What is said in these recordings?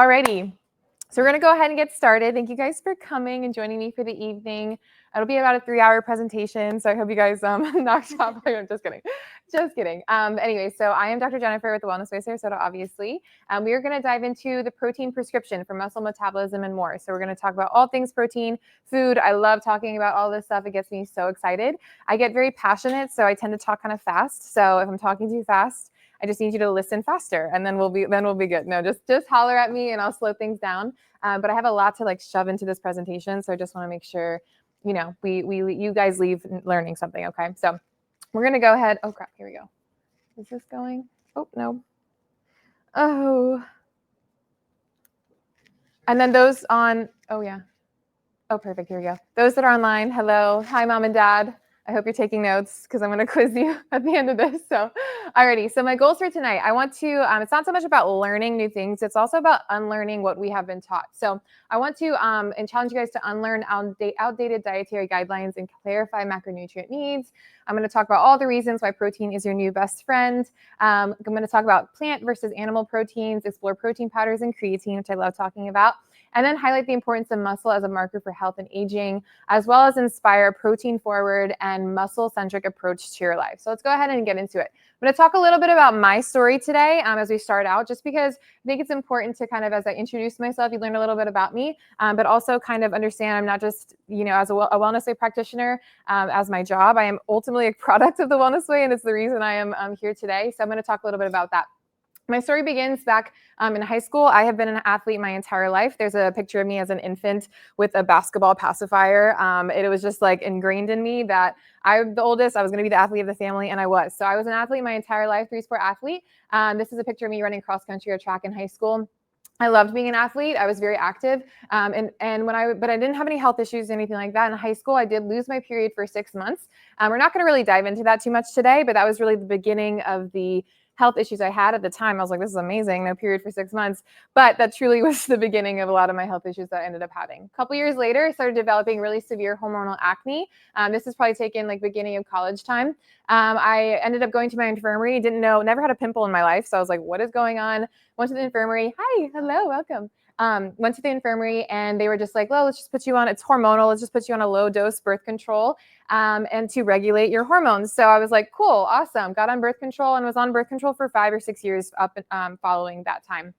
Alrighty, so we're going to go ahead and get started. Thank you guys for coming and joining me for the evening. It'll be about a 3-hour presentation, so I hope you guys knocked off. I'm just kidding. Just kidding. Anyway, so I am Dr. Jennifer with the Wellness Way Sarasota, obviously. We are going to dive into the protein prescription for muscle metabolism and more. So we're going to talk about all things protein, food. I love talking about all this stuff. It gets me so excited. I get very passionate, so I tend to talk kind of fast. So if I'm talking too fast, I just need you to listen faster, and then we'll be good. No, just holler at me, and I'll slow things down. But I have a lot to like shove into this presentation, so I just want to make sure, you know, you guys leave learning something. Okay, so we're gonna go ahead. Oh crap, here we go. Is this going? Oh no. Oh. And then those on. Oh yeah. Oh perfect. Here we go. Those that are online. Hello. Hi, mom and dad. I hope you're taking notes because I'm going to quiz you at the end of this. So, alrighty. So my goals for tonight, I want to, it's not so much about learning new things. It's also about unlearning what we have been taught. So I want to and challenge you guys to unlearn outdated dietary guidelines and clarify macronutrient needs. I'm going to talk about all the reasons why protein is your new best friend. I'm going to talk about plant versus animal proteins, explore protein powders and creatine, which I love talking about, and then highlight the importance of muscle as a marker for health and aging, as well as inspire a protein-forward and muscle-centric approach to your life. So let's go ahead and get into it. I'm going to talk a little bit about my story today as we start out, just because I think it's important to kind of, as I introduce myself, you learn a little bit about me, but also kind of understand I'm not just, you know, as a Wellness Way practitioner, as my job. I am ultimately a product of the Wellness Way, and it's the reason I am here today. So I'm going to talk a little bit about that. My story begins back in high school. I have been an athlete my entire life. There's a picture of me as an infant with a basketball pacifier. It was just like ingrained in me that I'm the oldest. I was going to be the athlete of the family, and I was. So I was an athlete my entire life, 3-sport athlete. This is a picture of me running cross country or track in high school. I loved being an athlete. I was very active. But I didn't have any health issues or anything like that. In high school, I did lose my period for 6 months. We're not going to really dive into that too much today, but that was really the beginning of the health issues I had at the time. I was like, this is amazing, no period for 6 months. But that truly was the beginning of a lot of my health issues that I ended up having. A couple years later, I started developing really severe hormonal acne. This is probably taken like beginning of college time. I ended up going to my infirmary, never had a pimple in my life. So I was like, what is going on? Went to the infirmary. Hi, hello, welcome. Went to the infirmary, and they were just like, well, let's just put you on, it's hormonal. Let's just put you on a low dose birth control and to regulate your hormones. So I was like, cool, awesome. Got on birth control and was on birth control for 5 or 6 years up following that time.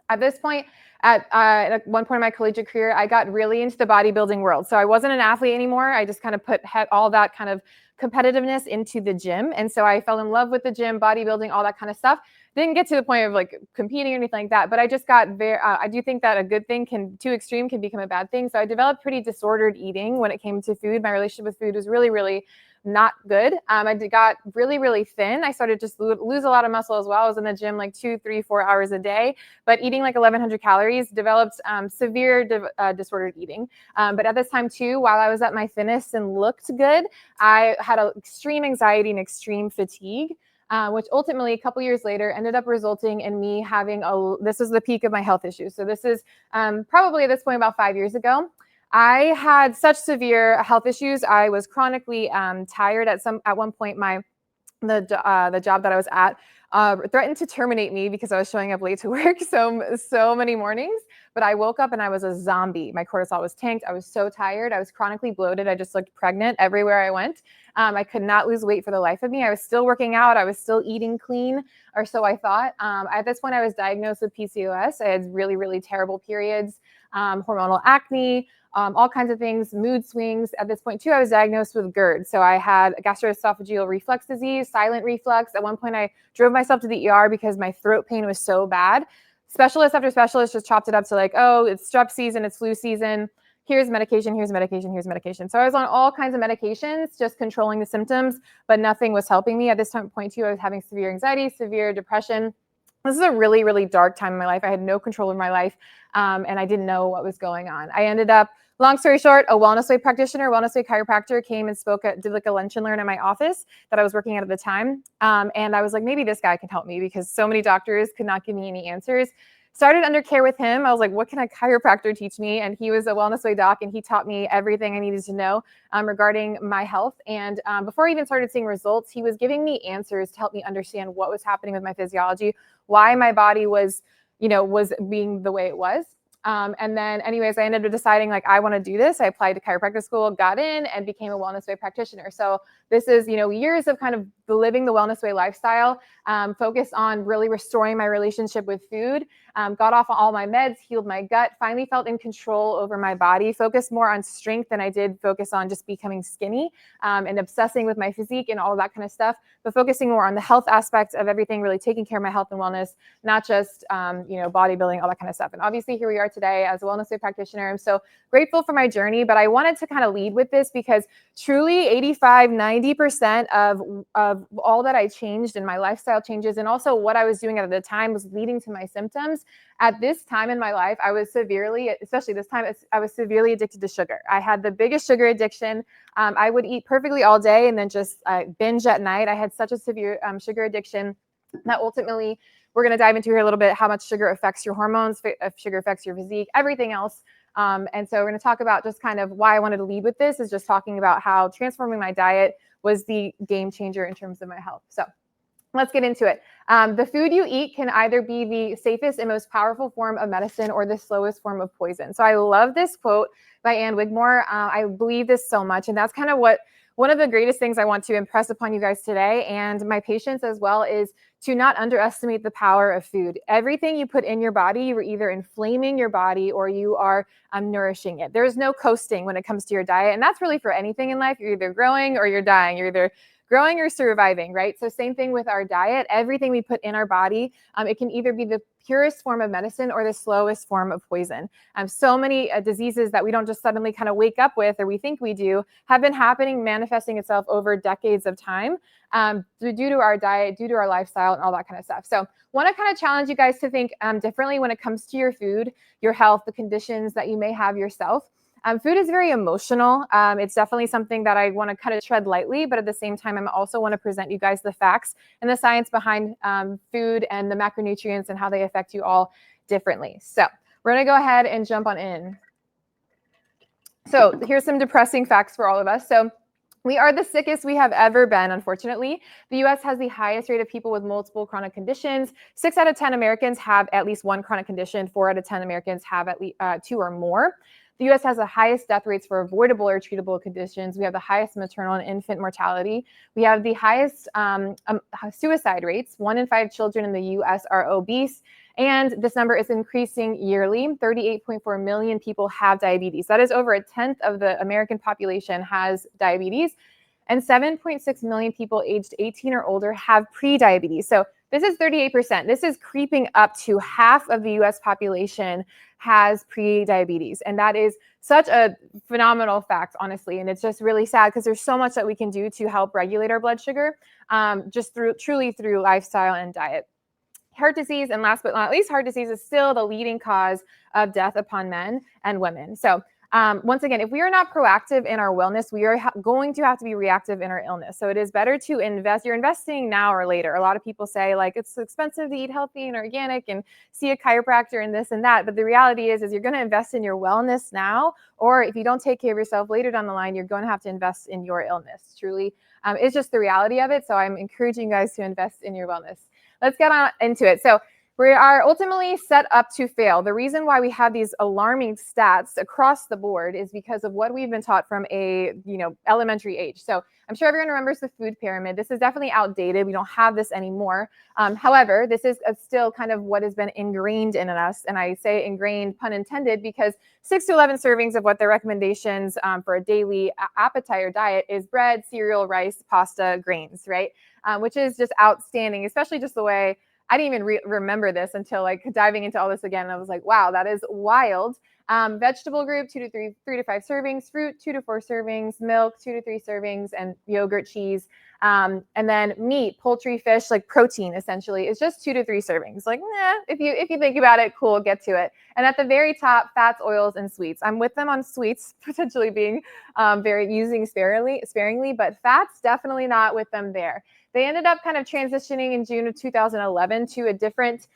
At this point, at one point in my collegiate career, I got really into the bodybuilding world. So I wasn't an athlete anymore. I just kind of had all that kind of competitiveness into the gym. And so I fell in love with the gym, bodybuilding, all that kind of stuff. Didn't get to the point of like competing or anything like that, but I just got I do think that a good thing too extreme can become a bad thing. So I developed pretty disordered eating when it came to food. My relationship with food was really, really not good. I got really, really thin. I started just lose a lot of muscle as well. I was in the gym like 2, 3, 4 hours a day, but eating like 1,100 calories, developed severe disordered eating. But at this time too, while I was at my thinnest and looked good, I had extreme anxiety and extreme fatigue. Which ultimately a couple years later ended up resulting in me having this was the peak of my health issues. So this is probably at this point about 5 years ago. I had such severe health issues. I was chronically tired at one point. The job that I was at threatened to terminate me because I was showing up late to work so many mornings. But I woke up and I was a zombie. My cortisol was tanked. I was so tired. I was chronically bloated. I just looked pregnant everywhere I went. I could not lose weight for the life of me. I was still working out. I was still eating clean, or so I thought. At this point, I was diagnosed with PCOS. I had really, really terrible periods, hormonal acne, all kinds of things, mood swings. At this point too, I was diagnosed with GERD. So I had gastroesophageal reflux disease, silent reflux. At one point I drove myself to the ER because my throat pain was so bad. Specialist after specialist just chopped it up to like, oh, it's strep season, it's flu season. Here's medication, here's medication, here's medication. So I was on all kinds of medications, just controlling the symptoms, but nothing was helping me. At this point too, I was having severe anxiety, severe depression. This is a really, really dark time in my life. I had no control of my life, and I didn't know what was going on. I ended up, long story short, a Wellness Way practitioner, Wellness Way chiropractor came and did like a lunch and learn at my office that I was working at the time. And I was like, maybe this guy can help me because so many doctors could not give me any answers. Started under care with him. I was like, what can a chiropractor teach me? And he was a Wellness Way doc, and he taught me everything I needed to know regarding my health. And before I even started seeing results, he was giving me answers to help me understand what was happening with my physiology, why my body was was being the way it was. And then anyways, I ended up deciding like, I want to do this. I applied to chiropractic school, got in, and became a Wellness Way practitioner. So this is, years of kind of living the Wellness Way lifestyle, focused on really restoring my relationship with food, got off all my meds, healed my gut, finally felt in control over my body, focused more on strength than I did focus on just becoming skinny, and obsessing with my physique and all of that kind of stuff, but focusing more on the health aspect of everything, really taking care of my health and wellness, not just, bodybuilding, all that kind of stuff. And obviously here we are today as a Wellness Way practitioner. I'm so grateful for my journey, but I wanted to kind of lead with this because truly 90% of all that I changed in my lifestyle changes and also what I was doing at the time was leading to my symptoms. At this time in my life, I was severely, especially this time, I was severely addicted to sugar. I had the biggest sugar addiction. I would eat perfectly all day and then just binge at night. I had such a severe sugar addiction that ultimately, we're going to dive into here a little bit how much sugar affects your hormones, sugar affects your physique, everything else. And so we're going to talk about just kind of why I wanted to lead with this is just talking about how transforming my diet was the game changer in terms of my health. So let's get into it. The food you eat can either be the safest and most powerful form of medicine or the slowest form of poison. So I love this quote by Ann Wigmore. I believe this so much. And that's kind of one of the greatest things I want to impress upon you guys today and my patients as well is to not underestimate the power of food. Everything you put in your body, you are either inflaming your body or you are nourishing it. There's no coasting when it comes to your diet. And that's really for anything in life. You're either growing or you're dying. You're either growing or surviving, right? So same thing with our diet. Everything we put in our body, it can either be the purest form of medicine or the slowest form of poison. So many diseases that we don't just suddenly kind of wake up with or we think we do have been happening, manifesting itself over decades of time due to our diet, due to our lifestyle and all that kind of stuff. So want to kind of challenge you guys to think differently when it comes to your food, your health, the conditions that you may have yourself. Food is very emotional. It's definitely something that I want to kind of tread lightly, but at the same time, I also want to present you guys the facts and the science behind food and the macronutrients and how they affect you all differently. So we're going to go ahead and jump on in. So here's some depressing facts for all of us. So we are the sickest we have ever been, unfortunately. The U.S. has the highest rate of people with multiple chronic conditions. 6 out of 10 Americans have at least one chronic condition. 4 out of 10 Americans have at least 2 or more. The U.S. has the highest death rates for avoidable or treatable conditions. We have the highest maternal and infant mortality. We have the highest suicide rates. 1 in 5 children in the U.S. are obese. And this number is increasing yearly. 38.4 million people have diabetes. That is over 1/10 of the American population has diabetes. And 7.6 million people aged 18 or older have pre-diabetes. So this is 38%. This is creeping up to half of the US population has pre-diabetes. And that is such a phenomenal fact, honestly. And it's just really sad because there's so much that we can do to help regulate our blood sugar just truly through lifestyle and diet. Heart disease, and last but not least, heart disease is still the leading cause of death upon men and women. So once again, if we are not proactive in our wellness, we are going to have to be reactive in our illness. So it is better to invest. You're investing now or later. A lot of people say like it's expensive to eat healthy and organic and see a chiropractor and this and that. But the reality is you're going to invest in your wellness now, or if you don't take care of yourself later down the line, you're going to have to invest in your illness. Truly, it's just the reality of it. So I'm encouraging you guys to invest in your wellness. Let's get on into it. So we are ultimately set up to fail. The reason why we have these alarming stats across the board is because of what we've been taught from a elementary age. So I'm sure everyone remembers the food pyramid. This is definitely outdated. We don't have this anymore. However, this is still kind of what has been ingrained in us. And I say ingrained, pun intended, because 6 to 11 servings of what their recommendations for a daily appetite or diet is bread, cereal, rice, pasta, grains, right? Which is just outstanding, especially just the way I didn't even remember this until like diving into all this again. I was like, wow, that is wild. Vegetable group, 3 to 5 servings, fruit, 2 to 4 servings, milk, 2 to 3 servings, and yogurt, cheese. And then meat, poultry, fish, like protein essentially is just 2 to 3 servings. Like, if you think about it, cool, get to it. And at the very top, fats, oils, and sweets. I'm with them on sweets, potentially being using sparingly, but fats, definitely not with them there. They ended up kind of transitioning in June of 2011 to a different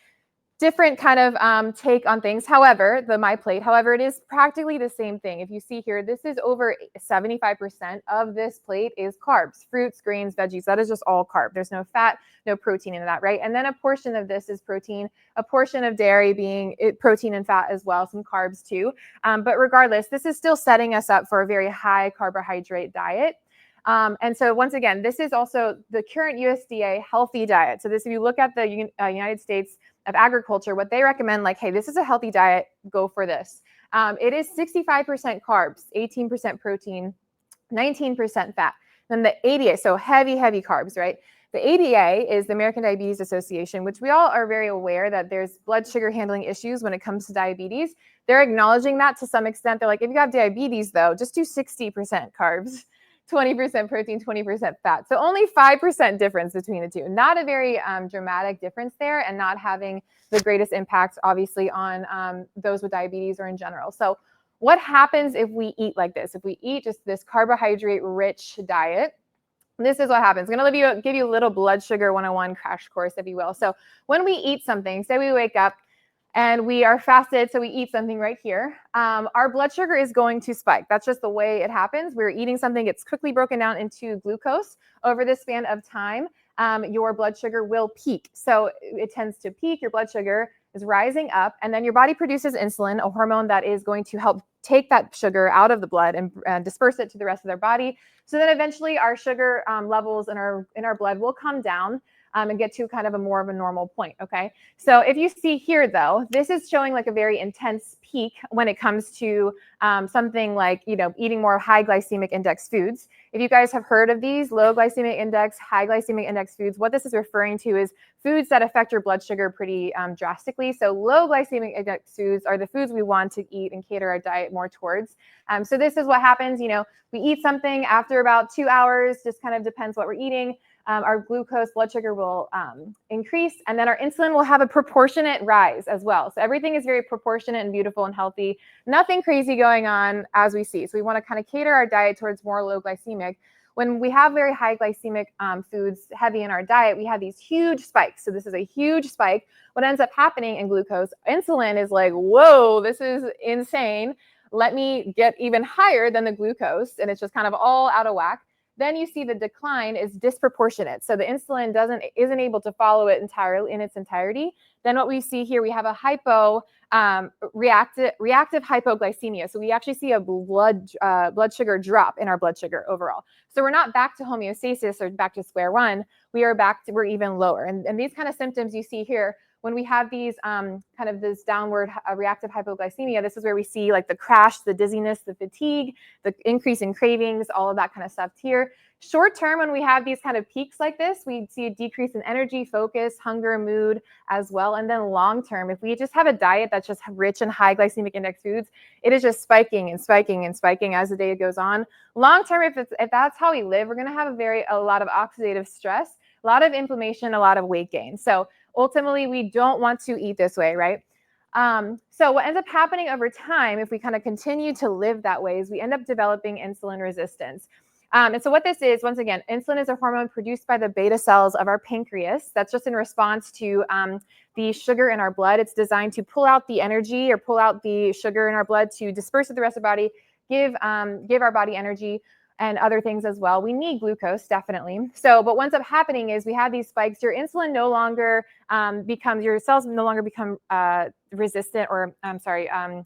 different kind of take on things. However, my plate, however, it is practically the same thing. If you see here, this is over 75% of this plate is carbs, fruits, grains, veggies. That is just all carb. There's no fat, no protein in that, right? And then a portion of this is protein, a portion of dairy being protein and fat as well, some carbs too. But regardless, this is still setting us up for a very high carbohydrate diet. And so once again, this is also the current USDA healthy diet. So this, if you look at the United States of Agriculture, what they recommend, like, hey, this is a healthy diet, go for this. It is 65% carbs, 18% protein, 19% fat. Then the ADA, so heavy carbs, right? The ADA is the American Diabetes Association, which we all are very aware that there's blood sugar handling issues when it comes to diabetes. They're acknowledging that to some extent. They're like, if you have diabetes, though, just do 60% carbs, 20% protein, 20% fat. So only 5% difference between the two. Not a very dramatic difference there, and not having the greatest impact, obviously, on those with diabetes or in general. So what happens if we eat like this? If we eat just this carbohydrate-rich diet, this is what happens. I'm going to give you a little blood sugar 101 crash course, if you will. So when we eat something, say we wake up and we are fasted, so we eat something right here, our blood sugar is going to spike. That's just the way it happens. We're eating something, it's quickly broken down into glucose. Over the span of time, your blood sugar will peak. So it tends to peak, your blood sugar is rising up, and then your body produces insulin, a hormone that is going to help take that sugar out of the blood and disperse it to the rest of their body. So then eventually our sugar levels in our blood will come down and get to kind of more of a normal point, okay? So if you see here, though, this is showing like a very intense peak when it comes to something like, eating more high glycemic index foods. If you guys have heard of these, low glycemic index, high glycemic index foods, what this is referring to is foods that affect your blood sugar pretty drastically. So low glycemic index foods are the foods we want to eat and cater our diet more towards. So this is what happens, we eat something after about 2 hours, just kind of depends what we're eating. Our glucose blood sugar will increase, and then our insulin will have a proportionate rise as well. So everything is very proportionate and beautiful and healthy. Nothing crazy going on as we see. So we want to kind of cater our diet towards more low glycemic. When we have very high glycemic foods heavy in our diet, we have these huge spikes. So this is a huge spike. What ends up happening in glucose, insulin is like, whoa, this is insane. Let me get even higher than the glucose, and it's just kind of all out of whack. Then you see the decline is disproportionate. So the insulin isn't able to follow it entirely in its entirety. Then what we see here, we have a reactive hypoglycemia. So we actually see a blood sugar drop in our blood sugar overall. So we're not back to homeostasis or back to square one. We're even lower. And these kind of symptoms you see here, when we have these kind of this downward reactive hypoglycemia, this is where we see like the crash, the dizziness, the fatigue, the increase in cravings, all of that kind of stuff here. Short term, when we have these kind of peaks like this, we see a decrease in energy, focus, hunger, mood as well. And then long term, if we just have a diet that's just rich in high glycemic index foods, it is just spiking and spiking and spiking as the day goes on. Long term, if that's how we live, we're going to have a lot of oxidative stress, a lot of inflammation, a lot of weight gain. So ultimately, we don't want to eat this way, right? So what ends up happening over time, if we kind of continue to live that way, is we end up developing insulin resistance. And so what this is, once again, insulin is a hormone produced by the beta cells of our pancreas. That's just in response to the sugar in our blood. It's designed to pull out the energy or pull out the sugar in our blood to disperse it to the rest of the body, give our body energy and other things as well. We need glucose, definitely. So, but what ends up happening is we have these spikes. Your insulin no longer your cells no longer become resistant or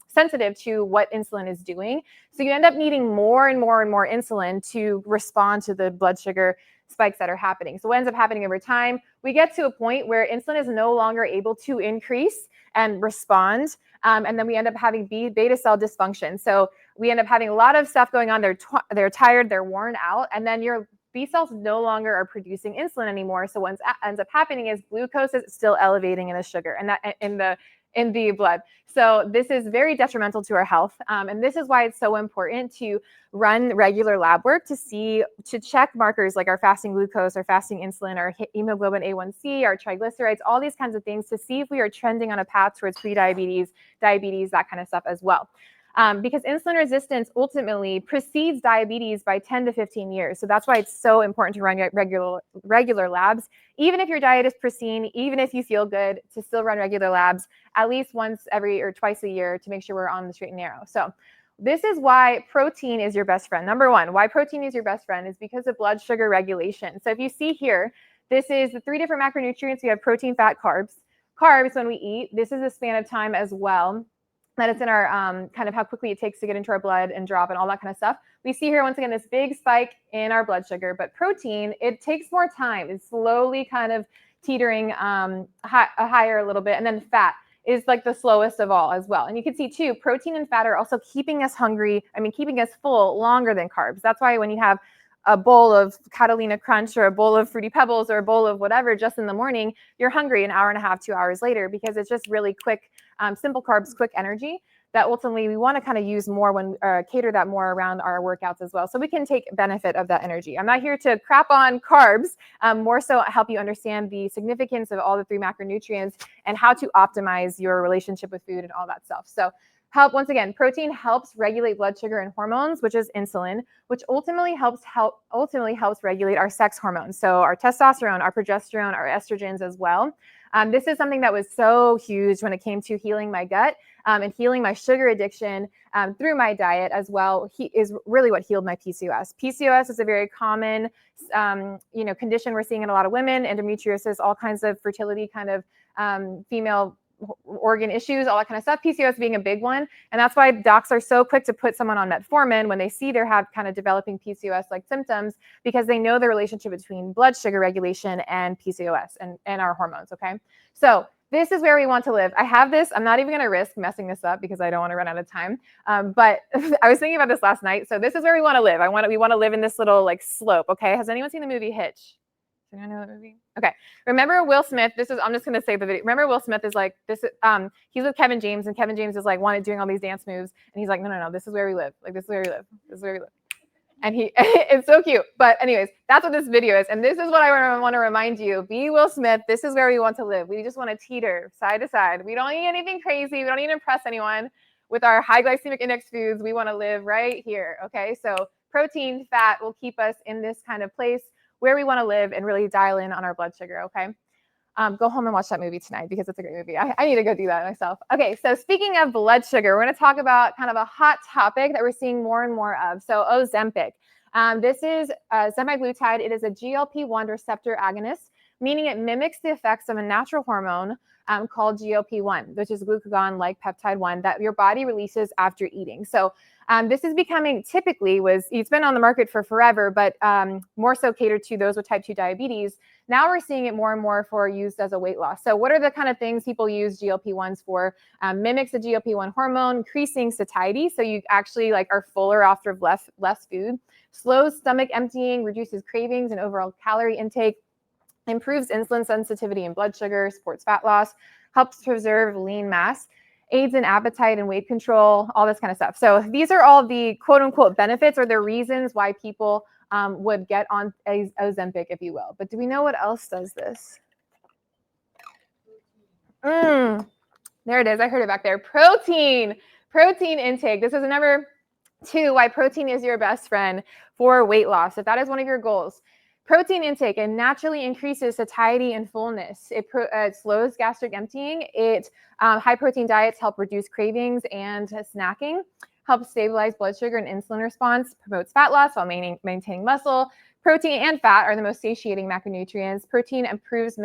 sensitive to what insulin is doing. So you end up needing more and more and more insulin to respond to the blood sugar spikes that are happening. So what ends up happening over time, we get to a point where insulin is no longer able to increase and respond. And then we end up having beta cell dysfunction. So we end up having a lot of stuff going on. They're tired, they're worn out, and then your B cells no longer are producing insulin anymore. So what ends up happening is glucose is still elevating in the sugar and that in the blood. So this is very detrimental to our health. And this is why it's so important to run regular lab work to check markers like our fasting glucose, our fasting insulin, our hemoglobin A1C, our triglycerides, all these kinds of things to see if we are trending on a path towards prediabetes, diabetes, that kind of stuff as well. because insulin resistance ultimately precedes diabetes by 10 to 15 years. So that's why it's so important to run regular labs. Even if your diet is pristine, even if you feel good, to still run regular labs at least once every or twice a year to make sure we're on the straight and narrow. So this is why protein is your best friend. Number one, why protein is your best friend is because of blood sugar regulation. So if you see here, this is the 3 different macronutrients. We have protein, fat, carbs. Carbs, when we eat, this is a span of time as well, that it's in our kind of how quickly it takes to get into our blood and drop and all that kind of stuff. We see here, once again, this big spike in our blood sugar, but protein, it takes more time. It's slowly kind of teetering higher a little bit. And then fat is like the slowest of all as well. And you can see too, protein and fat are also keeping us hungry. I mean, keeping us full longer than carbs. That's why when you have a bowl of Catalina Crunch or a bowl of Fruity Pebbles or a bowl of whatever just in the morning, you're hungry an hour and a half, 2 hours later, because it's just really quick, simple carbs, quick energy that ultimately we want to kind of use more when cater that more around our workouts as well. So we can take benefit of that energy. I'm not here to crap on carbs, more so help you understand the significance of all the 3 macronutrients and how to optimize your relationship with food and all that stuff. So once again, protein helps regulate blood sugar and hormones, which is insulin, which ultimately helps regulate our sex hormones. So our testosterone, our progesterone, our estrogens as well. This is something that was so huge when it came to healing my gut and healing my sugar addiction through my diet as well. Is really what healed my PCOS. PCOS is a very common, condition we're seeing in a lot of women. Endometriosis, all kinds of fertility kind of female organ issues, all that kind of stuff, PCOS being a big one. And that's why docs are so quick to put someone on metformin when they see they're kind of developing PCOS-like symptoms, because they know the relationship between blood sugar regulation and PCOS and our hormones, okay? So this is where we want to live. I have this. I'm not even going to risk messing this up because I don't want to run out of time. But I was thinking about this last night. So this is where we want to live. we want to live in this little like slope, okay? Has anyone seen the movie Hitch? Do you know that movie? Okay. Remember Will Smith? I'm just going to say the video. Remember Will Smith is like, he's with Kevin James, and Kevin James is like doing all these dance moves. And he's like, no, this is where we live. Like, this is where we live. This is where we live. And it's so cute. But anyways, that's what this video is. And this is what I want to remind you. Be Will Smith. This is where we want to live. We just want to teeter side to side. We don't need anything crazy. We don't need to impress anyone with our high glycemic index foods. We want to live right here. Okay. So protein, fat will keep us in this kind of place where we want to live and really dial in on our blood sugar, okay? Go home and watch that movie tonight because it's a great movie. I need to go do that myself. Okay, so speaking of blood sugar, we're going to talk about kind of a hot topic that we're seeing more and more of. So Ozempic. This is semaglutide. It is a GLP-1 receptor agonist, meaning it mimics the effects of a natural hormone called GLP-1, which is glucagon-like peptide 1 that your body releases after eating. So this is becoming it's been on the market for forever, but more so catered to those with type 2 diabetes. Now we're seeing it more and more for use as a weight loss. So what are the kind of things people use GLP-1s for? Mimics the GLP-1 hormone, increasing satiety. So you actually are fuller after less food, slows stomach emptying, reduces cravings and overall calorie intake, improves insulin sensitivity and blood sugar, supports fat loss, helps preserve lean mass, aids in appetite and weight control, all this kind of stuff. So these are all the quote unquote benefits or the reasons why people would get on Ozempic, if you will. But do we know what else does this? There it is. I heard it back there. Protein intake. This is number 2, why protein is your best friend for weight loss. If that is one of your goals, protein intake, it naturally increases satiety and fullness. It slows gastric emptying. High protein diets help reduce cravings and snacking, helps stabilize blood sugar and insulin response, promotes fat loss while maintaining muscle. Protein and fat are the most satiating macronutrients. Protein improves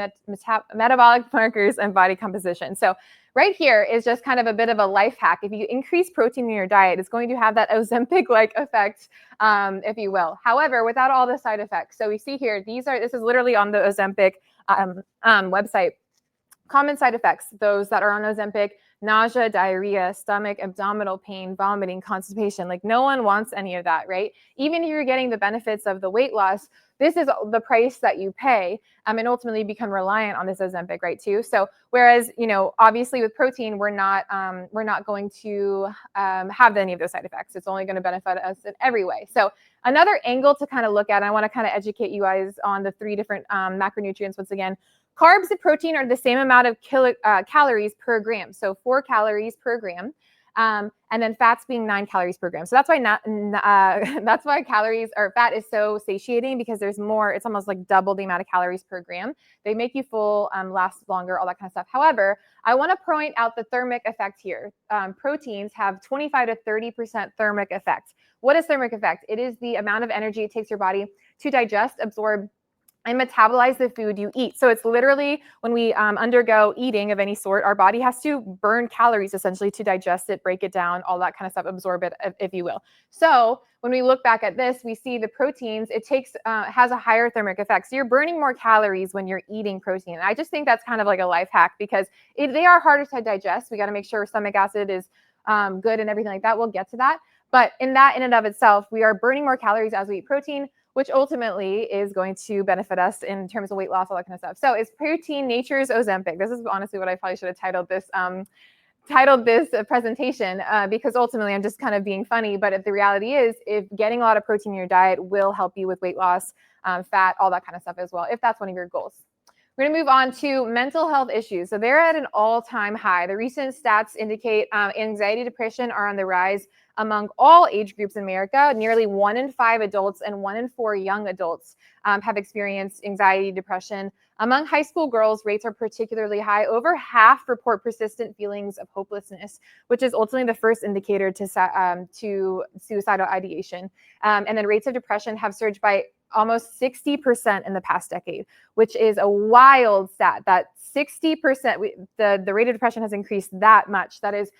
metabolic markers and body composition. So right here is just kind of a bit of a life hack. If you increase protein in your diet, it's going to have that Ozempic-like effect, if you will. However, without all the side effects. So we see here, this is literally on the Ozempic website. Common side effects, those that are on Ozempic: nausea, diarrhea, stomach, abdominal pain, vomiting, constipation. No one wants any of that, right? Even if you're getting the benefits of the weight loss, this is the price that you pay and ultimately become reliant on this Ozempic, right, too? So whereas, obviously with protein, we're not going to have any of those side effects. It's only going to benefit us in every way. So another angle to kind of look at, I want to kind of educate you guys on the 3 different macronutrients once again. Carbs and protein are the same amount of calories per gram, so 4 calories per gram. And then fats being 9 calories per gram. So that's why that's why calories or fat is so satiating, because there's more. It's almost like double the amount of calories per gram. They make you full, last longer, all that kind of stuff. However, I want to point out the thermic effect here. Proteins have 25 to 30% thermic effect. What is thermic effect? It is the amount of energy it takes your body to digest, absorb, and metabolize the food you eat. So it's literally when we undergo eating of any sort, our body has to burn calories essentially to digest it, break it down, all that kind of stuff, absorb it, if you will. So when we look back at this, we see the proteins, it takes has a higher thermic effect. So you're burning more calories when you're eating protein. And I just think that's kind of like a life hack, because they are harder to digest. We got to make sure stomach acid is good and everything like that. We'll get to that. But in and of itself, we are burning more calories as we eat protein, which ultimately is going to benefit us in terms of weight loss, all that kind of stuff. So is protein nature's Ozempic? This is honestly what I probably should have titled this presentation, because ultimately I'm just kind of being funny. But the reality is, if getting a lot of protein in your diet will help you with weight loss, fat, all that kind of stuff as well, if that's one of your goals. We're going to move on to mental health issues. So they're at an all-time high. The recent stats indicate anxiety, depression are on the rise among all age groups in America. Nearly 1 in 5 adults and 1 in 4 young adults have experienced anxiety, depression. Among high school girls, rates are particularly high. Over half report persistent feelings of hopelessness, which is ultimately the first indicator to suicidal ideation. And then rates of depression have surged by almost 60% in the past decade, which is a wild stat. That 60%, the rate of depression has increased that much. That is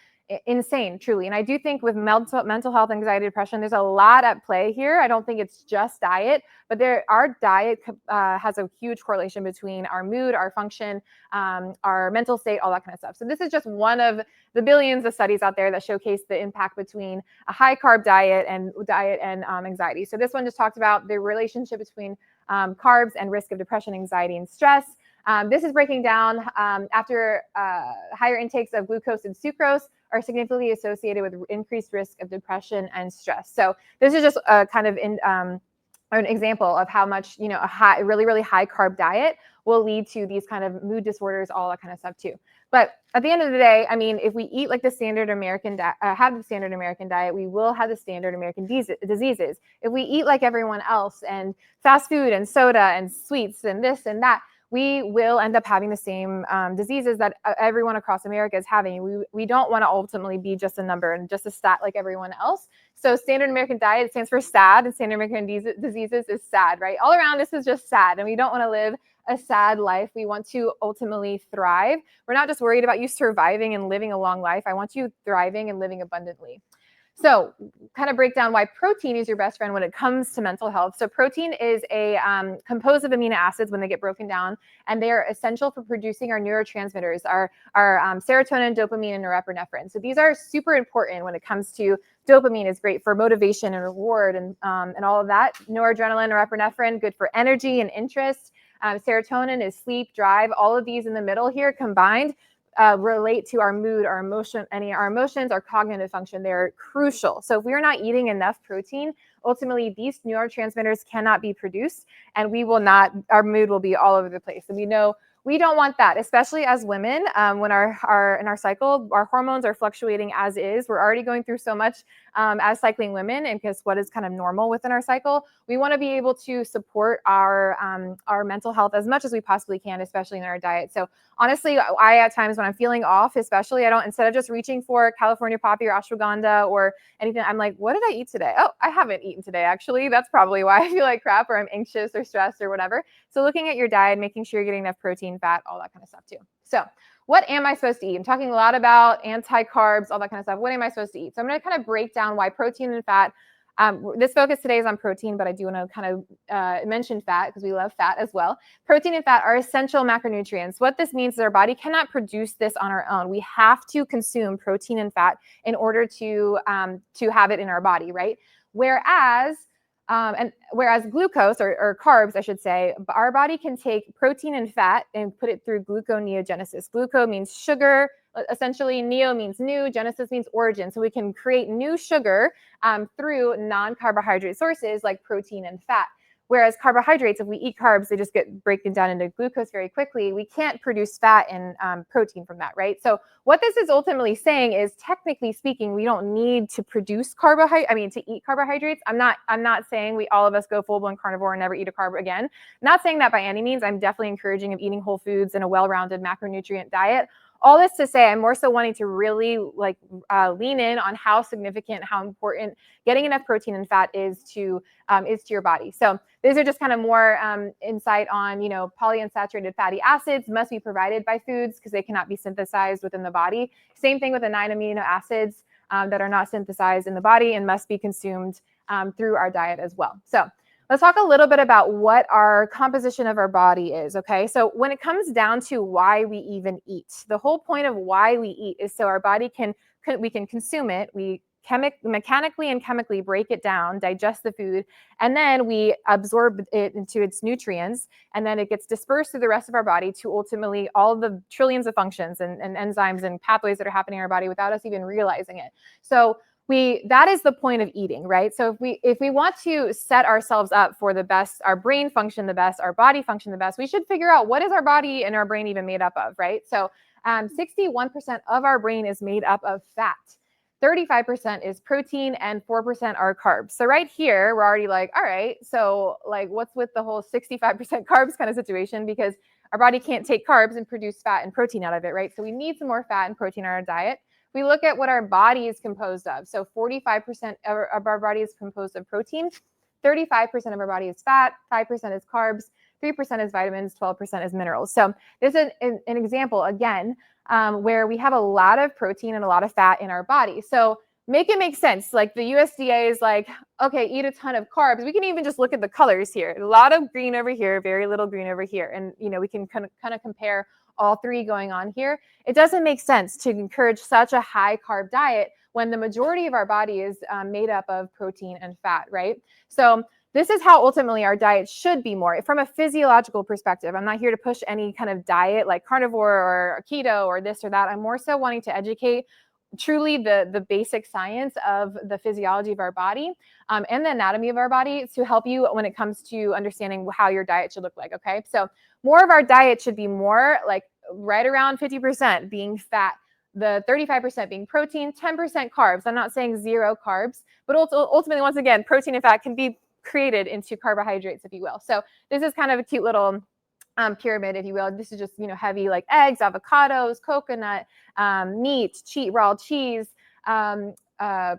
insane, truly. And I do think with mental health, anxiety, depression, there's a lot at play here. I don't think it's just diet, but our diet has a huge correlation between our mood, our function, our mental state, all that kind of stuff. So this is just one of the billions of studies out there that showcase the impact between a high carb diet and anxiety. So this one just talks about the relationship between carbs and risk of depression, anxiety, and stress. This is breaking down after higher intakes of glucose and sucrose are significantly associated with increased risk of depression and stress. So this is just a kind of an example of how much, a really, really high carb diet will lead to these kind of mood disorders, all that kind of stuff too. But at the end of the day, I mean, if we eat like the standard American have the standard American diet, we will have the standard American diseases. If we eat like everyone else and fast food and soda and sweets and this and that, we will end up having the same diseases that everyone across America is having. We don't want to ultimately be just a number and just a stat like everyone else. So standard American diet stands for SAD, and standard American diseases is sad, right? All around this is just sad, and we don't want to live a sad life. We want to ultimately thrive. We're not just worried about you surviving and living a long life. I want you thriving and living abundantly. So kind of break down why protein is your best friend when it comes to mental health. So protein is a composed of amino acids when they get broken down, and they are essential for producing our neurotransmitters, our serotonin, dopamine, and norepinephrine. So these are super important when it comes to dopamine is great for motivation and reward and all of that. Noradrenaline, norepinephrine, good for energy and interest. Serotonin is sleep, drive. All of these in the middle here combined relate to our mood, our emotion, our emotions, our cognitive function. They're crucial. So if we're not eating enough protein, ultimately these neurotransmitters cannot be produced, and our mood will be all over the place. And we know we don't want that, especially as women. When in our cycle, our hormones are fluctuating as is. We're already going through so much as cycling women, and because what is kind of normal within our cycle, we want to be able to support our mental health as much as we possibly can, especially in our diet. So honestly, I at times when I'm feeling off, especially, instead of just reaching for California poppy or ashwagandha or anything, I'm like, what did I eat today? Oh, I haven't eaten today, actually. That's probably why I feel like crap, or I'm anxious or stressed or whatever. So looking at your diet, making sure you're getting enough protein, fat, all that kind of stuff too. So what am I supposed to eat? I'm talking a lot about anti-carbs, all that kind of stuff. What am I supposed to eat? So I'm going to kind of break down why protein and fat. This focus today is on protein, but I do want to kind of mention fat because we love fat as well. Protein and fat are essential macronutrients. What this means is our body cannot produce this on our own. We have to consume protein and fat in order to have it in our body, right? Whereas glucose or carbs, I should say, our body can take protein and fat and put it through gluconeogenesis. Gluco means sugar, essentially. Neo means new. Genesis means origin. So we can create new sugar through non-carbohydrate sources like protein and fat. Whereas carbohydrates, if we eat carbs, they just get broken down into glucose very quickly. We can't produce fat and protein from that, right? So what this is ultimately saying is, technically speaking, we don't need to produce to eat carbohydrates. I'm not saying all of us go full-blown carnivore and never eat a carb again. I'm not saying that by any means. I'm definitely encouraging of eating whole foods and a well-rounded macronutrient diet. All this to say, I'm more so wanting to really lean in on how significant, how important getting enough protein and fat is to your body. So these are just kind of more insight on, polyunsaturated fatty acids must be provided by foods because they cannot be synthesized within the body. Same thing with the 9 amino acids that are not synthesized in the body and must be consumed through our diet as well. So let's talk a little bit about what our composition of our body is, okay? So when it comes down to why we even eat, the whole point of why we eat is so our body we can consume it, we mechanically and chemically break it down, digest the food, and then we absorb it into its nutrients, and then it gets dispersed through the rest of our body to ultimately all the trillions of functions and enzymes and pathways that are happening in our body without us even realizing it. So that is the point of eating, right? So if we want to set ourselves up for the best, our brain function the best, our body function the best, we should figure out what is our body and our brain even made up of, right? So 61% of our brain is made up of fat. 35% is protein and 4% are carbs. So right here, we're already like, all right, so what's with the whole 65% carbs kind of situation? Because our body can't take carbs and produce fat and protein out of it, right? So we need some more fat and protein in our diet. We look at what our body is composed of. So 45% of our body is composed of protein, 35% of our body is fat, 5% is carbs, 3% is vitamins, 12% is minerals. So this is an example, again, where we have a lot of protein and a lot of fat in our body. So make it make sense. Like the USDA is like, okay, eat a ton of carbs. We can even just look at the colors here. A lot of green over here, very little green over here. And, we can kind of compare all three going on here. It doesn't make sense to encourage such a high carb diet when the majority of our body is made up of protein and fat, right? So this is how ultimately our diet should be more from a physiological perspective. I'm not here to push any kind of diet like carnivore or keto or this or that. I'm more so wanting to educate truly the basic science of the physiology of our body and the anatomy of our body to help you when it comes to understanding how your diet should look like, okay? So more of our diet should be more like right around 50% being fat, the 35% being protein, 10% carbs. I'm not saying zero carbs, but ultimately, once again, protein and fat can be created into carbohydrates, if you will. So this is kind of a cute little pyramid, if you will. This is just, heavy like eggs, avocados, coconut, meat, raw cheese,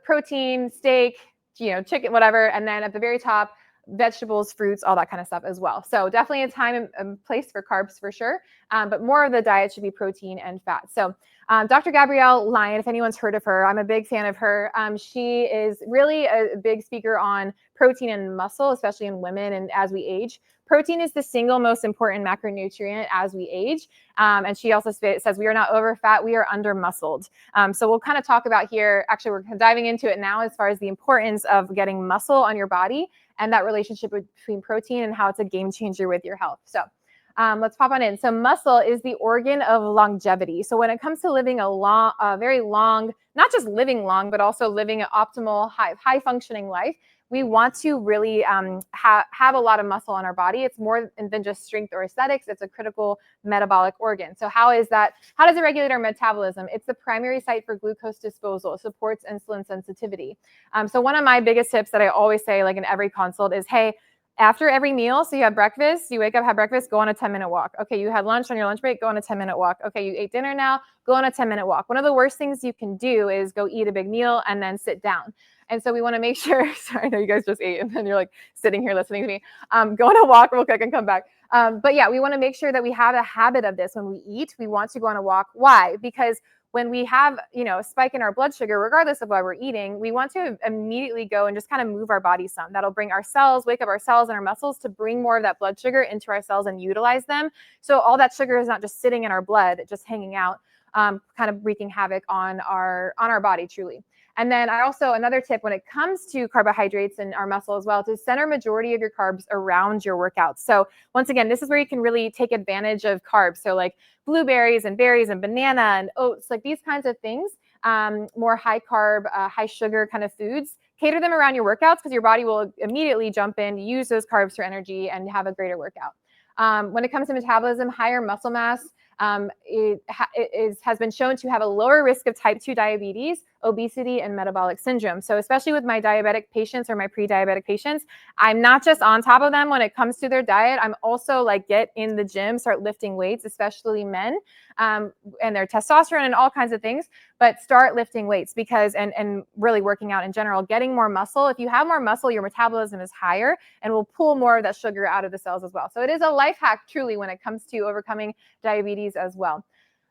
protein, steak, chicken, whatever. And then at the very top, vegetables, fruits, all that kind of stuff as well. So definitely a time and place for carbs for sure. But more of the diet should be protein and fat. So Dr. Gabrielle Lyon, if anyone's heard of her, I'm a big fan of her. She is really a big speaker on protein and muscle, especially in women and as we age. Protein is the single most important macronutrient as we age. And she also says we are not over fat, we are under muscled. So we'll kind of talk about here, actually we're diving into it now as far as the importance of getting muscle on your body and that relationship between protein and how it's a game changer with your health. So let's pop on in. So muscle is the organ of longevity. So when it comes to living a very long, not just living long, but also living an optimal, high functioning life, we want to really have a lot of muscle on our body. It's more than just strength or aesthetics. It's a critical metabolic organ. So how does it regulate our metabolism? It's the primary site for glucose disposal. It supports insulin sensitivity. So one of my biggest tips that I always say, like in every consult, is, hey, after every meal, so you have breakfast, you wake up, have breakfast, go on a 10-minute walk. Okay, you had lunch on your lunch break, go on a 10-minute walk. Okay, you ate dinner now, go on a 10-minute walk. One of the worst things you can do is go eat a big meal and then sit down. And so we want to make sure, sorry, I know you guys just ate and then you're like sitting here listening to me. Go on a walk real quick and come back. But yeah, we want to make sure that we have a habit of this when we eat. We want to go on a walk. Why? Because when we have, a spike in our blood sugar, regardless of why we're eating, we want to immediately go and just kind of move our body some. That'll bring our cells, wake up our cells and our muscles to bring more of that blood sugar into our cells and utilize them. So all that sugar is not just sitting in our blood, just hanging out, kind of wreaking havoc on our body truly. And then another tip when it comes to carbohydrates and our muscle as well, to center majority of your carbs around your workouts. So once again, this is where you can really take advantage of carbs. So like blueberries and berries and banana and oats, like these kinds of things, more high carb, high sugar kind of foods cater them around your workouts because your body will immediately jump in, use those carbs for energy, and have a greater workout. When it comes to metabolism, higher muscle mass has been shown to have a lower risk of type 2 diabetes, obesity, and metabolic syndrome. So especially with my diabetic patients or my pre-diabetic patients, I'm not just on top of them when it comes to their diet. I'm also like, get in the gym, start lifting weights, especially men, and their testosterone and all kinds of things, but start lifting weights because, and really working out in general, getting more muscle. If you have more muscle, your metabolism is higher and will pull more of that sugar out of the cells as well. So it is a life hack truly when it comes to overcoming diabetes as well.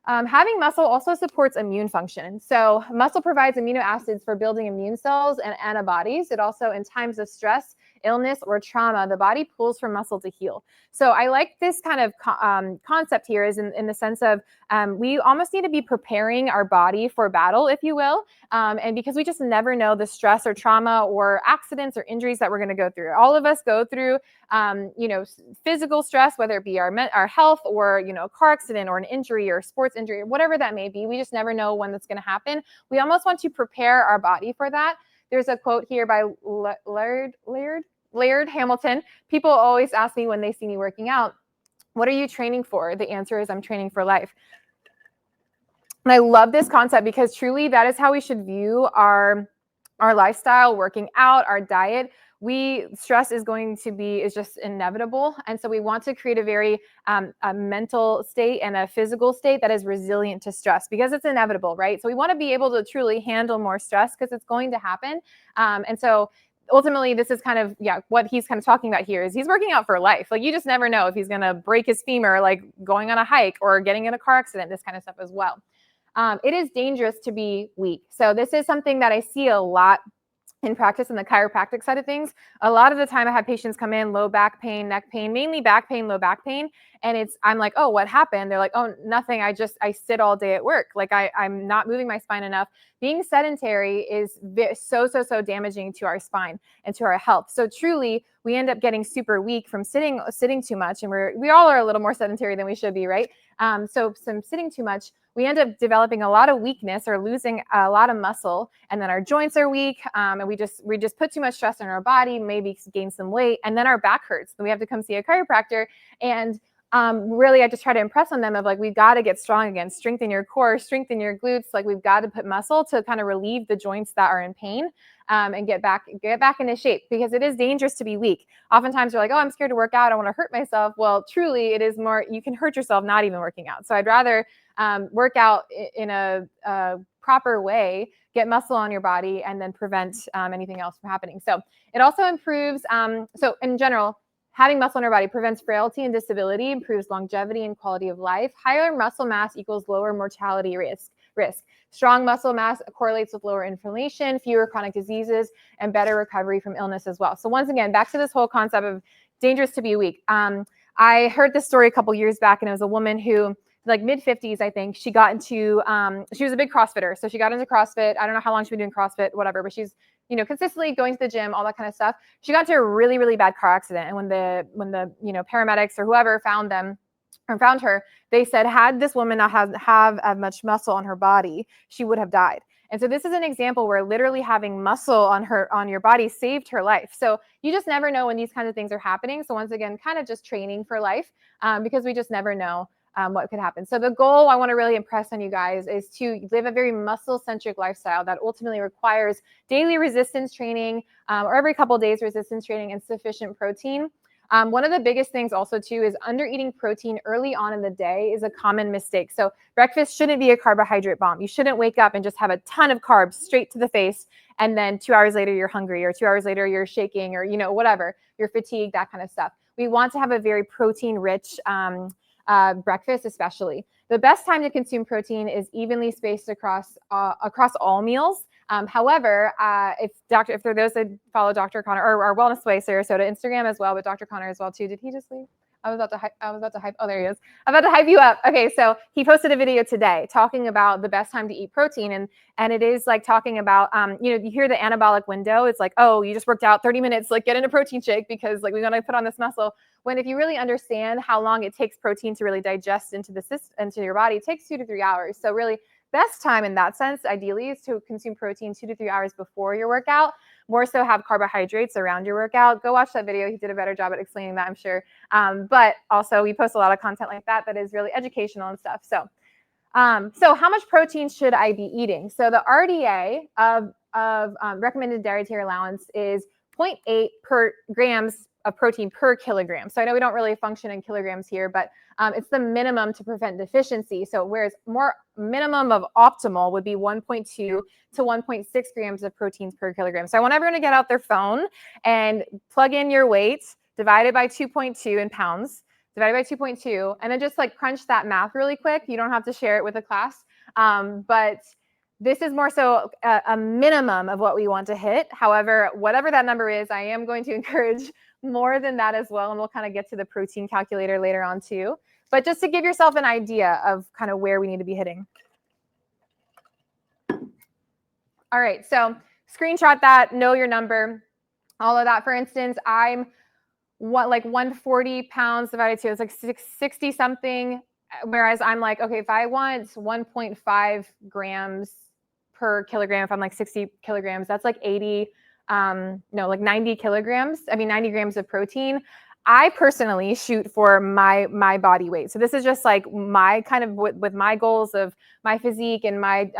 Having muscle also supports immune function. So muscle provides amino acids for building immune cells and antibodies. It also, in times of stress, illness, or trauma, the body pulls from muscle to heal. So I like this kind of concept here is in the sense of we almost need to be preparing our body for battle, if you will. And because we just never know the stress or trauma or accidents or injuries that we're going to go through. All of us go through, physical stress, whether it be our health or, a car accident or an injury or sports injury or whatever that may be. We just never know when that's going to happen. We almost want to prepare our body for that. There's a quote here by Laird Hamilton. People always ask me when they see me working out, what are you training for? The answer is I'm training for life. And I love this concept because truly that is how we should view our lifestyle, working out, our diet. Stress is just inevitable. And so we want to create a very a mental state and a physical state that is resilient to stress because it's inevitable, right? So we want to be able to truly handle more stress because it's going to happen. And so ultimately, this is kind of, what he's kind of talking about here is he's working out for life. Like you just never know if he's going to break his femur, like going on a hike or getting in a car accident, this kind of stuff as well. It is dangerous to be weak. So this is something that I see a lot in practice in the chiropractic side of things. A lot of the time I have patients come in, low back pain, neck pain, mainly back pain, low back pain. And I'm like, oh, what happened? They're like, oh, nothing. I sit all day at work. Like I'm not moving my spine enough. Being sedentary is so damaging to our spine and to our health. So truly, we end up getting super weak from sitting too much. And we all are a little more sedentary than we should be, right? So some sitting too much, we end up developing a lot of weakness or losing a lot of muscle, and then our joints are weak, and we just put too much stress on our body, maybe gain some weight, and then our back hurts. Then we have to come see a chiropractor, and really I just try to impress on them of like, we've got to get strong again, strengthen your core, strengthen your glutes. Like we've got to put muscle to kind of relieve the joints that are in pain, and get back into shape because it is dangerous to be weak. Oftentimes you're like, oh, I'm scared to work out. I want to hurt myself. Well, truly it is more, you can hurt yourself not even working out. So I'd rather work out in a proper way, get muscle on your body, and then prevent anything else from happening. So it also improves, so in general, having muscle in our body prevents frailty and disability, improves longevity and quality of life. Higher muscle mass equals lower mortality risk. Strong muscle mass correlates with lower inflammation, fewer chronic diseases, and better recovery from illness as well. So once again, back to this whole concept of dangerous to be weak. I heard this story a couple years back, and it was a woman who, like mid-50s, I think, she got into, she was a big CrossFitter. So she got into CrossFit. I don't know how long she's been doing CrossFit, whatever, but she's, consistently going to the gym, all that kind of stuff. She got into a really, really bad car accident. And when the paramedics or whoever found her, they said, had this woman not have as much muscle on her body, she would have died. And so this is an example where literally having muscle on your body saved her life. So you just never know when these kinds of things are happening. So once again, kind of just training for life, because we just never know what could happen. So the goal I want to really impress on you guys is to live a very muscle-centric lifestyle that ultimately requires daily resistance training, or every couple of days resistance training, and sufficient protein. One of the biggest things also too is under eating protein early on in the day is a common mistake. So breakfast shouldn't be a carbohydrate bomb. You shouldn't wake up and just have a ton of carbs straight to the face, and then 2 hours later you're hungry, or 2 hours later you're shaking, or whatever, you're fatigued, that kind of stuff. We want to have a very protein-rich breakfast, especially. The best time to consume protein is evenly spaced across all meals. However, if there are those that follow Dr. Connor or our Wellness Way Sarasota Instagram as well, but Dr. Connor as well too. Did he just leave? I was about to hype. Oh, there he is. I'm about to hype you up. Okay, so he posted a video today talking about the best time to eat protein, and it is like talking about, you hear the anabolic window. It's like, oh, you just worked out 30 minutes, like get in a protein shake because like we want to put on this muscle. When if you really understand how long it takes protein to really digest into the system, into your body, it takes 2 to 3 hours. So really, best time in that sense, ideally, is to consume protein 2 to 3 hours before your workout. more so have carbohydrates around your workout. Go watch that video. He did a better job at explaining that, I'm sure. But also we post a lot of content like that is really educational and stuff. So how much protein should I be eating? So the RDA of recommended dietary allowance is 0.8 grams of protein per kilogram. So I know we don't really function in kilograms here, but it's the minimum to prevent deficiency. So whereas more minimum of optimal would be 1.2 to 1.6 grams of proteins per kilogram. So I want everyone to get out their phone and plug in your weight, divide it by 2.2 in pounds, divided by 2.2, and then just like crunch that math really quick. You don't have to share it with the class, but this is more so a minimum of what we want to hit. However, whatever that number is, I am going to encourage more than that as well, and we'll kind of get to the protein calculator later on too. But just to give yourself an idea of kind of where we need to be hitting. All right, so screenshot that, know your number, all of that. For instance, I'm like 140 pounds divided 2, it's like 60 something. Whereas I'm like, okay, if I want 1.5 grams per kilogram, if I'm like 60 kilograms, that's like 90 kilograms. I mean, 90 grams of protein. I personally shoot for my body weight. So this is just like my kind of with my goals of my physique and my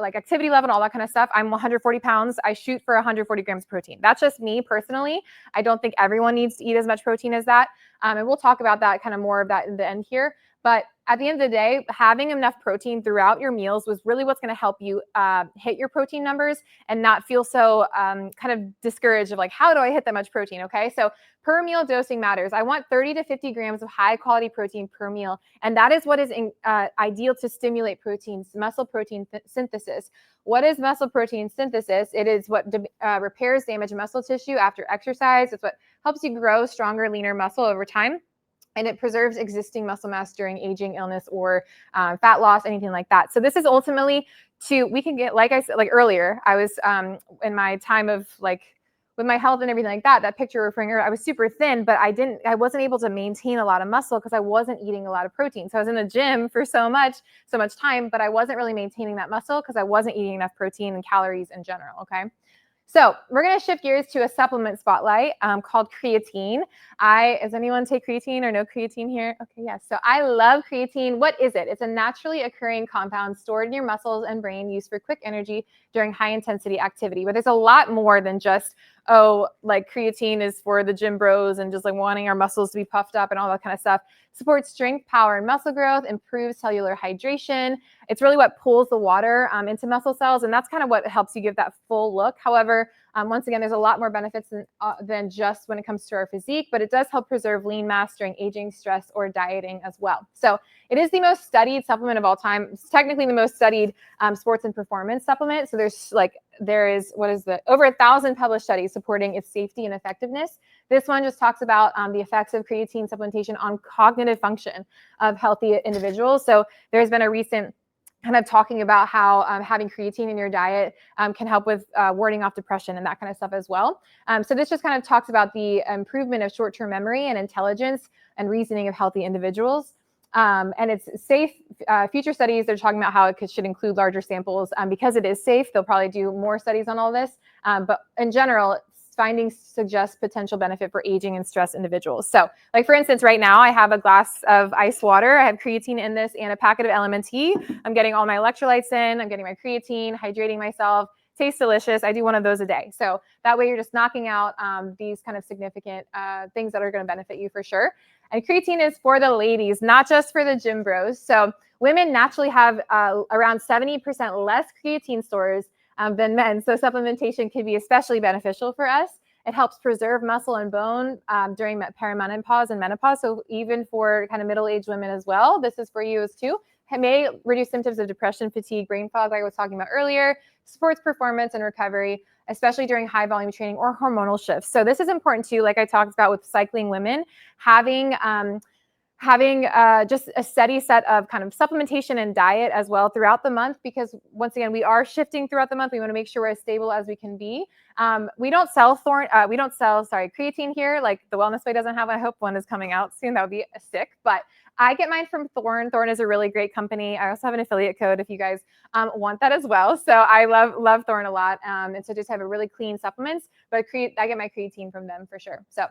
like activity level and all that kind of stuff. I'm 140 pounds. I shoot for 140 grams of protein. That's just me personally. I don't think everyone needs to eat as much protein as that. And we'll talk about that, kind of more of that in the end here. But at the end of the day, having enough protein throughout your meals was really what's going to help you hit your protein numbers and not feel so kind of discouraged of like, how do I hit that much protein? Okay, so per meal dosing matters. I want 30 to 50 grams of high quality protein per meal. And that is what is ideal to stimulate muscle protein synthesis. What is muscle protein synthesis? It is what repairs damaged muscle tissue after exercise. It's what helps you grow stronger, leaner muscle over time. And it preserves existing muscle mass during aging, illness, or fat loss, anything like that. So this is ultimately we can get, like I said, like earlier, I was in my time of like, with my health and everything like that, that picture referring to, I was super thin, but I wasn't able to maintain a lot of muscle because I wasn't eating a lot of protein. So I was in the gym for so much time, but I wasn't really maintaining that muscle because I wasn't eating enough protein and calories in general, okay? So we're going to shift gears to a supplement spotlight called creatine. Does anyone take creatine or no creatine here? Okay, yes. So I love creatine. What is it? It's a naturally occurring compound stored in your muscles and brain used for quick energy during high intensity activity. But there's a lot more than just, like creatine is for the gym bros and just like wanting our muscles to be puffed up and all that kind of stuff. Supports strength, power, and muscle growth, improves cellular hydration. It's really what pulls the water into muscle cells, and that's kind of what helps you give that full look. However, once again, there's a lot more benefits than just when it comes to our physique, but it does help preserve lean mass during aging, stress, or dieting as well. So it is the most studied supplement of all time. It's technically the most studied sports and performance supplement. So there is over 1,000 published studies supporting its safety and effectiveness. This one just talks about the effects of creatine supplementation on cognitive function of healthy individuals. So there's been a recent kind of talking about how having creatine in your diet can help with warding off depression and that kind of stuff as well. So this just kind of talks about the improvement of short-term memory and intelligence and reasoning of healthy individuals. And it's safe. Future studies, they're talking about how it should include larger samples. Because it is safe, they'll probably do more studies on all this. But in general, findings suggest potential benefit for aging and stressed individuals. So like for instance, right now I have a glass of ice water. I have creatine in this and a packet of LMNT. I'm getting all my electrolytes in. I'm getting my creatine, hydrating myself. Tastes delicious. I do one of those a day. So that way you're just knocking out these kind of significant things that are going to benefit you for sure. And creatine is for the ladies, not just for the gym bros. So women naturally have around 70% less creatine stores than men. So supplementation can be especially beneficial for us. It helps preserve muscle and bone during perimenopause and menopause. So even for kind of middle-aged women as well, this is for you as too. It may reduce symptoms of depression, fatigue, brain fog, like I was talking about earlier, supports performance and recovery, especially during high volume training or hormonal shifts. So this is important too, like I talked about with cycling women, having just a steady set of kind of supplementation and diet as well throughout the month, because once again, we are shifting throughout the month. We want to make sure we're as stable as we can be. We don't sell creatine here. Like the Wellness Way doesn't have. I hope one is coming out soon. That would be sick. But I get mine from Thorne. Thorne is a really great company. I also have an affiliate code if you guys want that as well. So I love Thorne a lot. And so just have a really clean supplements, but I get my creatine from them for sure. So,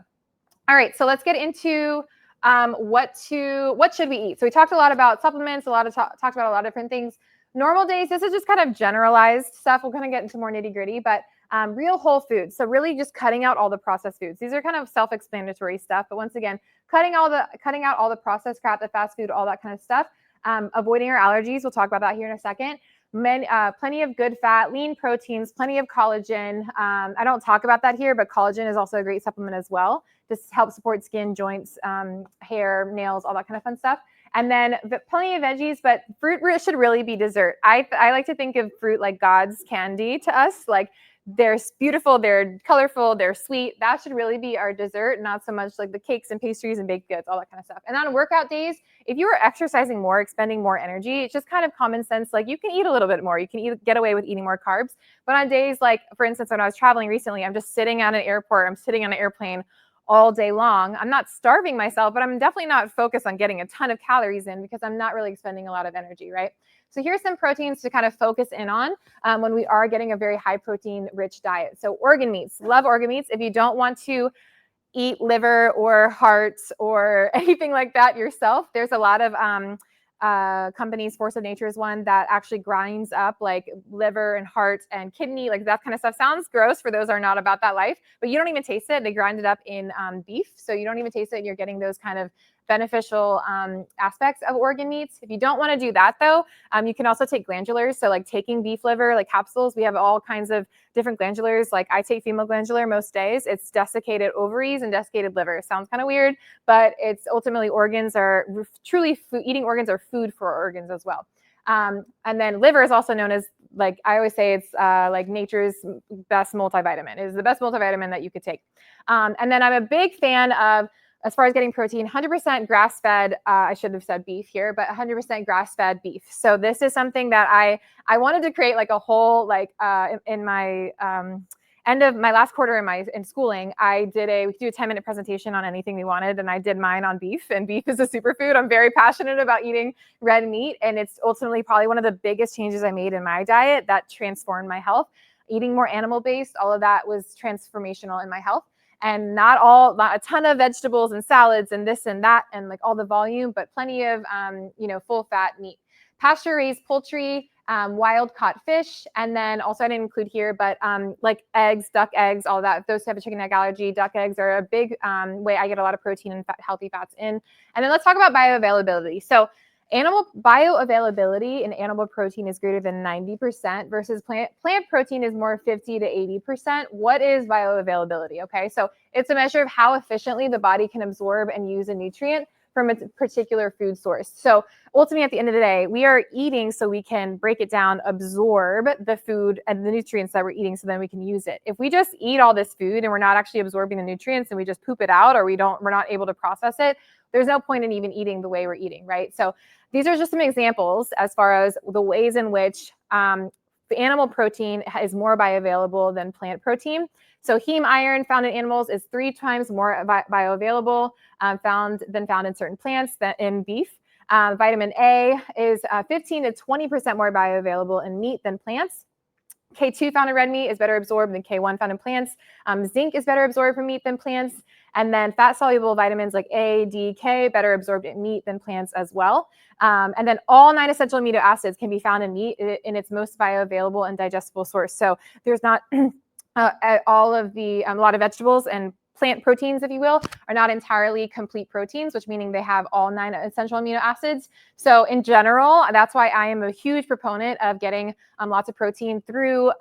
all right, so let's get into what should we eat? So we talked a lot about supplements, talked about a lot of different things. Normal days, this is just kind of generalized stuff. We'll kind of get into more nitty gritty, but real whole foods. So really just cutting out all the processed foods. These are kind of self-explanatory stuff, but once again, cutting out all the processed crap, the fast food, all that kind of stuff. Avoiding our allergies. We'll talk about that here in a second. Plenty of good fat, lean proteins, plenty of collagen. I don't talk about that here, but collagen is also a great supplement as well. Just helps support skin, joints, hair, nails, all that kind of fun stuff. And then plenty of veggies, but fruit should really be dessert. I like to think of fruit like God's candy to us. Like they're beautiful, they're colorful, they're sweet. That should really be our dessert, not so much like the cakes and pastries and baked goods, all that kind of stuff. And on workout days, if you are exercising more, expending more energy, it's just kind of common sense. Like you can eat a little bit more. You can get away with eating more carbs. But on days like, for instance, when I was traveling recently, I'm just sitting at an airport, I'm sitting on an airplane all day long. I'm not starving myself, but I'm definitely not focused on getting a ton of calories in because I'm not really expending a lot of energy, right? So here's some proteins to kind of focus in on when we are getting a very high protein rich diet. So organ meats, love organ meats. If you don't want to eat liver or hearts or anything like that yourself, there's a lot of companies, Force of Nature is one that actually grinds up like liver and heart and kidney, like that kind of stuff. Sounds gross for those who are not about that life, but you don't even taste it. They grind it up in beef, so you don't even taste it, and you're getting those kind of beneficial aspects of organ meats. If you don't want to do that though, you can also take glandulars. So like taking beef liver, like capsules, we have all kinds of different glandulars. Like I take female glandular most days. It's desiccated ovaries and desiccated liver. Sounds kind of weird, but it's ultimately organs are truly food, eating organs are food for organs as well. And then liver is also known as, like I always say, it's like nature's best multivitamin. It is the best multivitamin that you could take. And then I'm a big fan of, as far as getting protein, 100% grass-fed, I should have said beef here, but 100% grass-fed beef. So this is something that I wanted to create like a whole, like in my end of my last quarter in schooling, we could do a 10-minute presentation on anything we wanted, and I did mine on beef, and beef is a superfood. I'm very passionate about eating red meat, and it's ultimately probably one of the biggest changes I made in my diet that transformed my health. Eating more animal-based, all of that was transformational in my health. And not a ton of vegetables and salads and this and that and like all the volume, but plenty of, full fat meat. Pasture raised poultry, wild caught fish. And then also I didn't include here, but like eggs, duck eggs, all that. If those who have a chicken egg allergy, duck eggs are a big way I get a lot of protein and healthy fats in. And then let's talk about bioavailability. So animal bioavailability in animal protein is greater than 90% versus plant protein is more 50 to 80%. What is bioavailability? Okay, so it's a measure of how efficiently the body can absorb and use a nutrient from a particular food source. So ultimately, at the end of the day, we are eating so we can break it down, absorb the food and the nutrients that we're eating so then we can use it. If we just eat all this food and we're not actually absorbing the nutrients and we just poop it out, or we're not able to process it, there's no point in even eating the way we're eating, right? So these are just some examples as far as the ways in which the animal protein is more bioavailable than plant protein. So heme iron found in animals is 3 times more bioavailable found in certain plants than in beef. Vitamin A is 15 to 20% more bioavailable in meat than plants. K2 found in red meat is better absorbed than K1 found in plants. Zinc is better absorbed from meat than plants. And then fat-soluble vitamins like A, D, K, better absorbed in meat than plants as well. And then all 9 essential amino acids can be found in meat in its most bioavailable and digestible source. So there's not a lot of vegetables and plant proteins, if you will, are not entirely complete proteins, which meaning they have all 9 essential amino acids. So in general, that's why I am a huge proponent of getting lots of protein through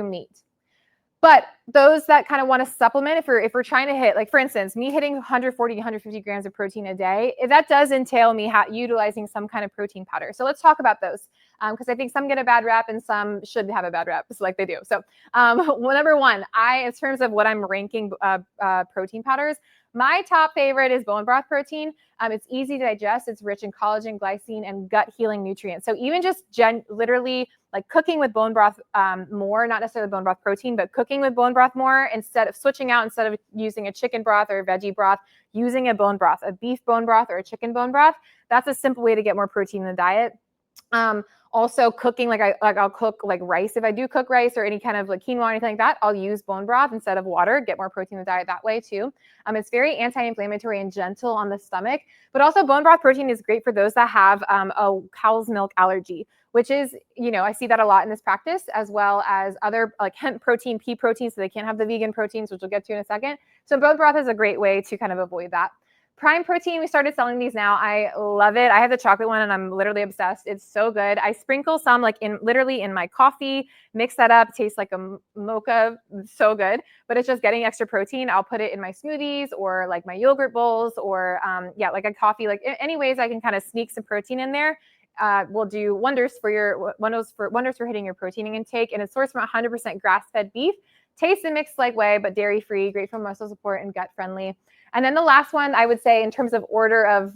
meat. But those that kind of want to supplement, if we're trying to hit, like for instance, me hitting 140, 150 grams of protein a day, that does entail me utilizing some kind of protein powder. So let's talk about those because I think some get a bad rap and some should have a bad rap, so like they do. So number one, in terms of what I'm ranking protein powders, my top favorite is bone broth protein. It's easy to digest. It's rich in collagen, glycine, and gut healing nutrients. So even just literally like cooking with bone broth more, not necessarily bone broth protein, but cooking with bone broth more, instead of switching out, instead of using a chicken broth or a veggie broth, using a bone broth, a beef bone broth or a chicken bone broth. That's a simple way to get more protein in the diet. Also cooking, I'll cook like rice. If I do cook rice or any kind of like quinoa or anything like that, I'll use bone broth instead of water, get more protein in the diet that way too. It's very anti-inflammatory and gentle on the stomach, but also bone broth protein is great for those that have a cow's milk allergy, which is, I see that a lot in this practice, as well as other like hemp protein, pea protein, so they can't have the vegan proteins, which we'll get to in a second. So bone broth is a great way to kind of avoid that. Prime protein, we started selling these now. I love it. I have the chocolate one and I'm literally obsessed. It's so good. I sprinkle some like literally in my coffee, mix that up, tastes like a mocha, so good, but it's just getting extra protein. I'll put it in my smoothies or like my yogurt bowls or like a coffee, like any ways I can kind of sneak some protein in there. Will do wonders for hitting your protein intake. And it's sourced from 100% grass-fed beef. Tastes and mixed like whey, but dairy-free, great for muscle support and gut friendly. And then the last one, I would say in terms of order of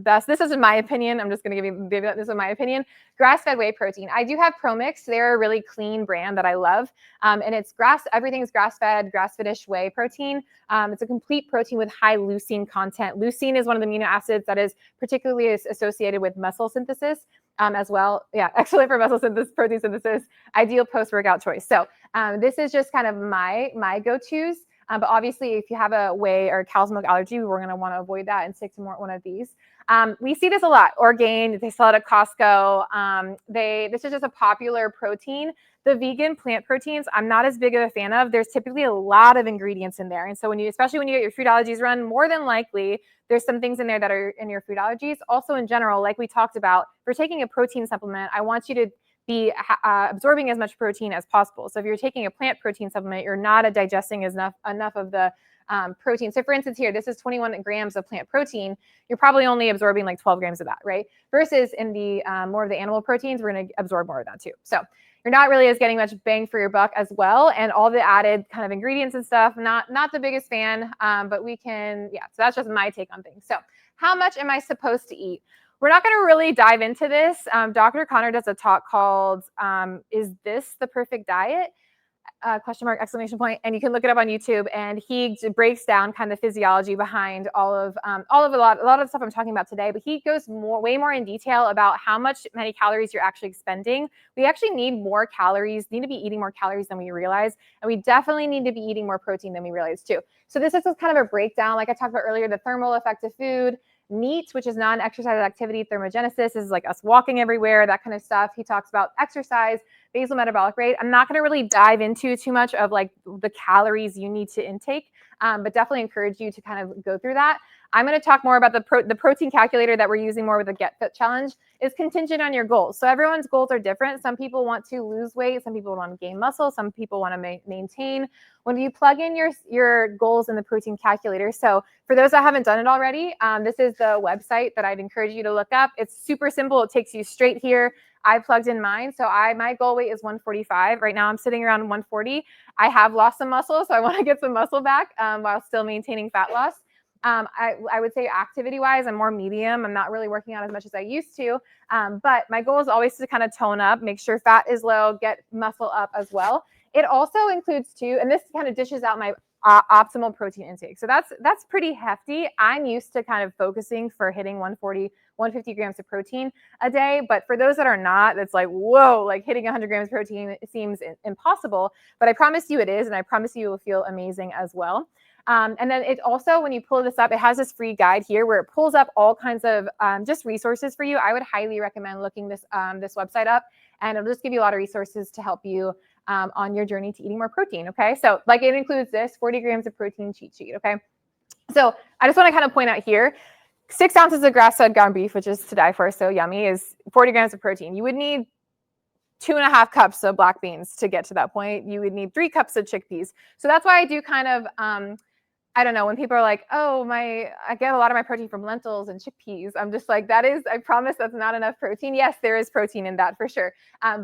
best, this is in my opinion, I'm just going to give you, this is my opinion, grass-fed whey protein. I do have ProMix. They're a really clean brand that I love. And it's everything's grass-fed, grass-finished whey protein. It's a complete protein with high leucine content. Leucine is one of the amino acids that is particularly associated with muscle synthesis. As well. Yeah, excellent for muscle synthesis, protein synthesis, ideal post-workout choice. So this is just kind of my go-tos. But obviously, if you have a whey or cow's milk allergy, we're going to want to avoid that and stick to one of these. We see this a lot. Orgain, they sell it at Costco. This is just a popular protein. The vegan plant proteins, I'm not as big of a fan of. There's typically a lot of ingredients in there. And so especially when you get your food allergies run, more than likely, there's some things in there that are in your food allergies. Also in general, like we talked about, for taking a protein supplement, I want you to be absorbing as much protein as possible. So if you're taking a plant protein supplement, you're not digesting enough of the protein. So for instance here, this is 21 grams of plant protein. You're probably only absorbing like 12 grams of that, right? Versus in the more of the animal proteins, we're going to absorb more of that too. So you're not really getting much bang for your buck as well. And all the added kind of ingredients and stuff, not the biggest fan, but we can, so that's just my take on things. So how much am I supposed to eat? We're not going to really dive into this. Dr. Connor does a talk called, Is This the Perfect Diet? Question mark, exclamation point. And you can look it up on YouTube. And he breaks down kind of the physiology behind a lot of the stuff I'm talking about today. But he goes way more in detail about how many calories you're actually expending. We actually need more calories, need to be eating more calories than we realize. And we definitely need to be eating more protein than we realize too. So this is just kind of a breakdown. Like I talked about earlier, the thermal effect of food. NEAT, which is non-exercise activity thermogenesis, is like us walking everywhere, that kind of stuff. He talks about exercise, basal metabolic rate. I'm not going to really dive into too much of like the calories you need to intake, but definitely encourage you to kind of go through that. I'm going to talk more about the protein calculator that we're using more with the Get Fit Challenge is contingent on your goals. So everyone's goals are different. Some people want to lose weight. Some people want to gain muscle. Some people want to maintain. When you plug in your goals in the protein calculator, so for those that haven't done it already, this is the website that I'd encourage you to look up. It's super simple. It takes you straight here. I plugged in mine. So my goal weight is 145. Right now I'm sitting around 140. I have lost some muscle, so I want to get some muscle back while still maintaining fat loss. I would say activity-wise, I'm more medium. I'm not really working out as much as I used to. But my goal is always to kind of tone up, make sure fat is low, get muscle up as well. It also includes too, and this kind of dishes out my optimal protein intake. So that's pretty hefty. I'm used to kind of focusing for hitting 140, 150 grams of protein a day. But for those that are not, it's like, whoa, like hitting 100 grams of protein, it seems impossible. But I promise you it is. And I promise you will feel amazing as well. And then it also, when you pull this up, it has this free guide here where it pulls up all kinds of just resources for you. I would highly recommend looking this website up, and it'll just give you a lot of resources to help you on your journey to eating more protein. Okay. So like it includes this 40 grams of protein cheat sheet. Okay. So I just want to kind of point out here, 6 ounces of grass-fed ground beef, which is to die for, so yummy, is 40 grams of protein. You would need 2.5 cups of black beans to get to that point. You would need 3 cups of chickpeas. So that's why I do kind of, I don't know, when people are like, oh, I get a lot of my protein from lentils and chickpeas. I'm just like, I promise that's not enough protein. Yes, there is protein in that for sure.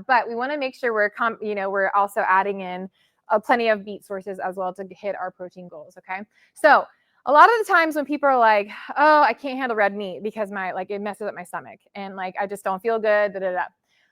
But we want to make sure we're also adding in plenty of beet sources as well to hit our protein goals. Okay. So a lot of the times when people are like, oh, I can't handle red meat because it messes up my stomach and like, I just don't feel good.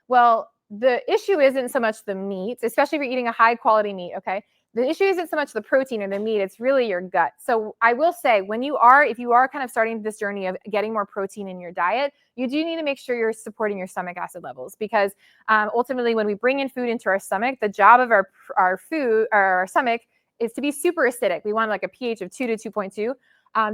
Well, the issue isn't so much the meat, especially if you're eating a high quality meat. Okay. The issue isn't so much the protein or the meat, it's really your gut. So I will say, if you are kind of starting this journey of getting more protein in your diet, you do need to make sure you're supporting your stomach acid levels, because ultimately when we bring in food into our stomach, the job of our food, or our stomach, is to be super acidic. We want like a pH of 2 to 2.2.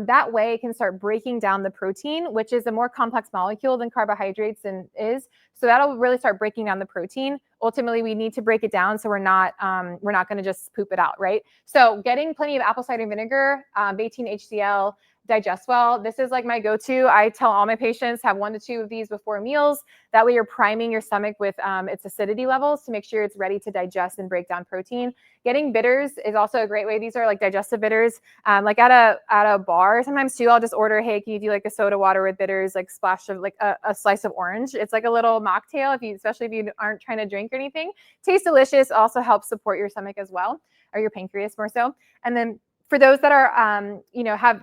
That way it can start breaking down the protein, which is a more complex molecule than carbohydrates is. So that'll really start breaking down the protein. Ultimately, we need to break it down so we're not going to just poop it out, right? So getting plenty of apple cider vinegar, 18-HCl, digest well. This is like my go-to. I tell all my patients, have 1 to 2 of these before meals. That way you're priming your stomach with its acidity levels to make sure it's ready to digest and break down protein. Getting bitters is also a great way. These are like digestive bitters. Like at a bar, sometimes too, I'll just order, hey, can you do like a soda water with bitters, like splash of like a slice of orange. It's like a little mocktail, especially if you aren't trying to drink or anything. Tastes delicious. Also helps support your stomach as well, or your pancreas more so. And then for those that are,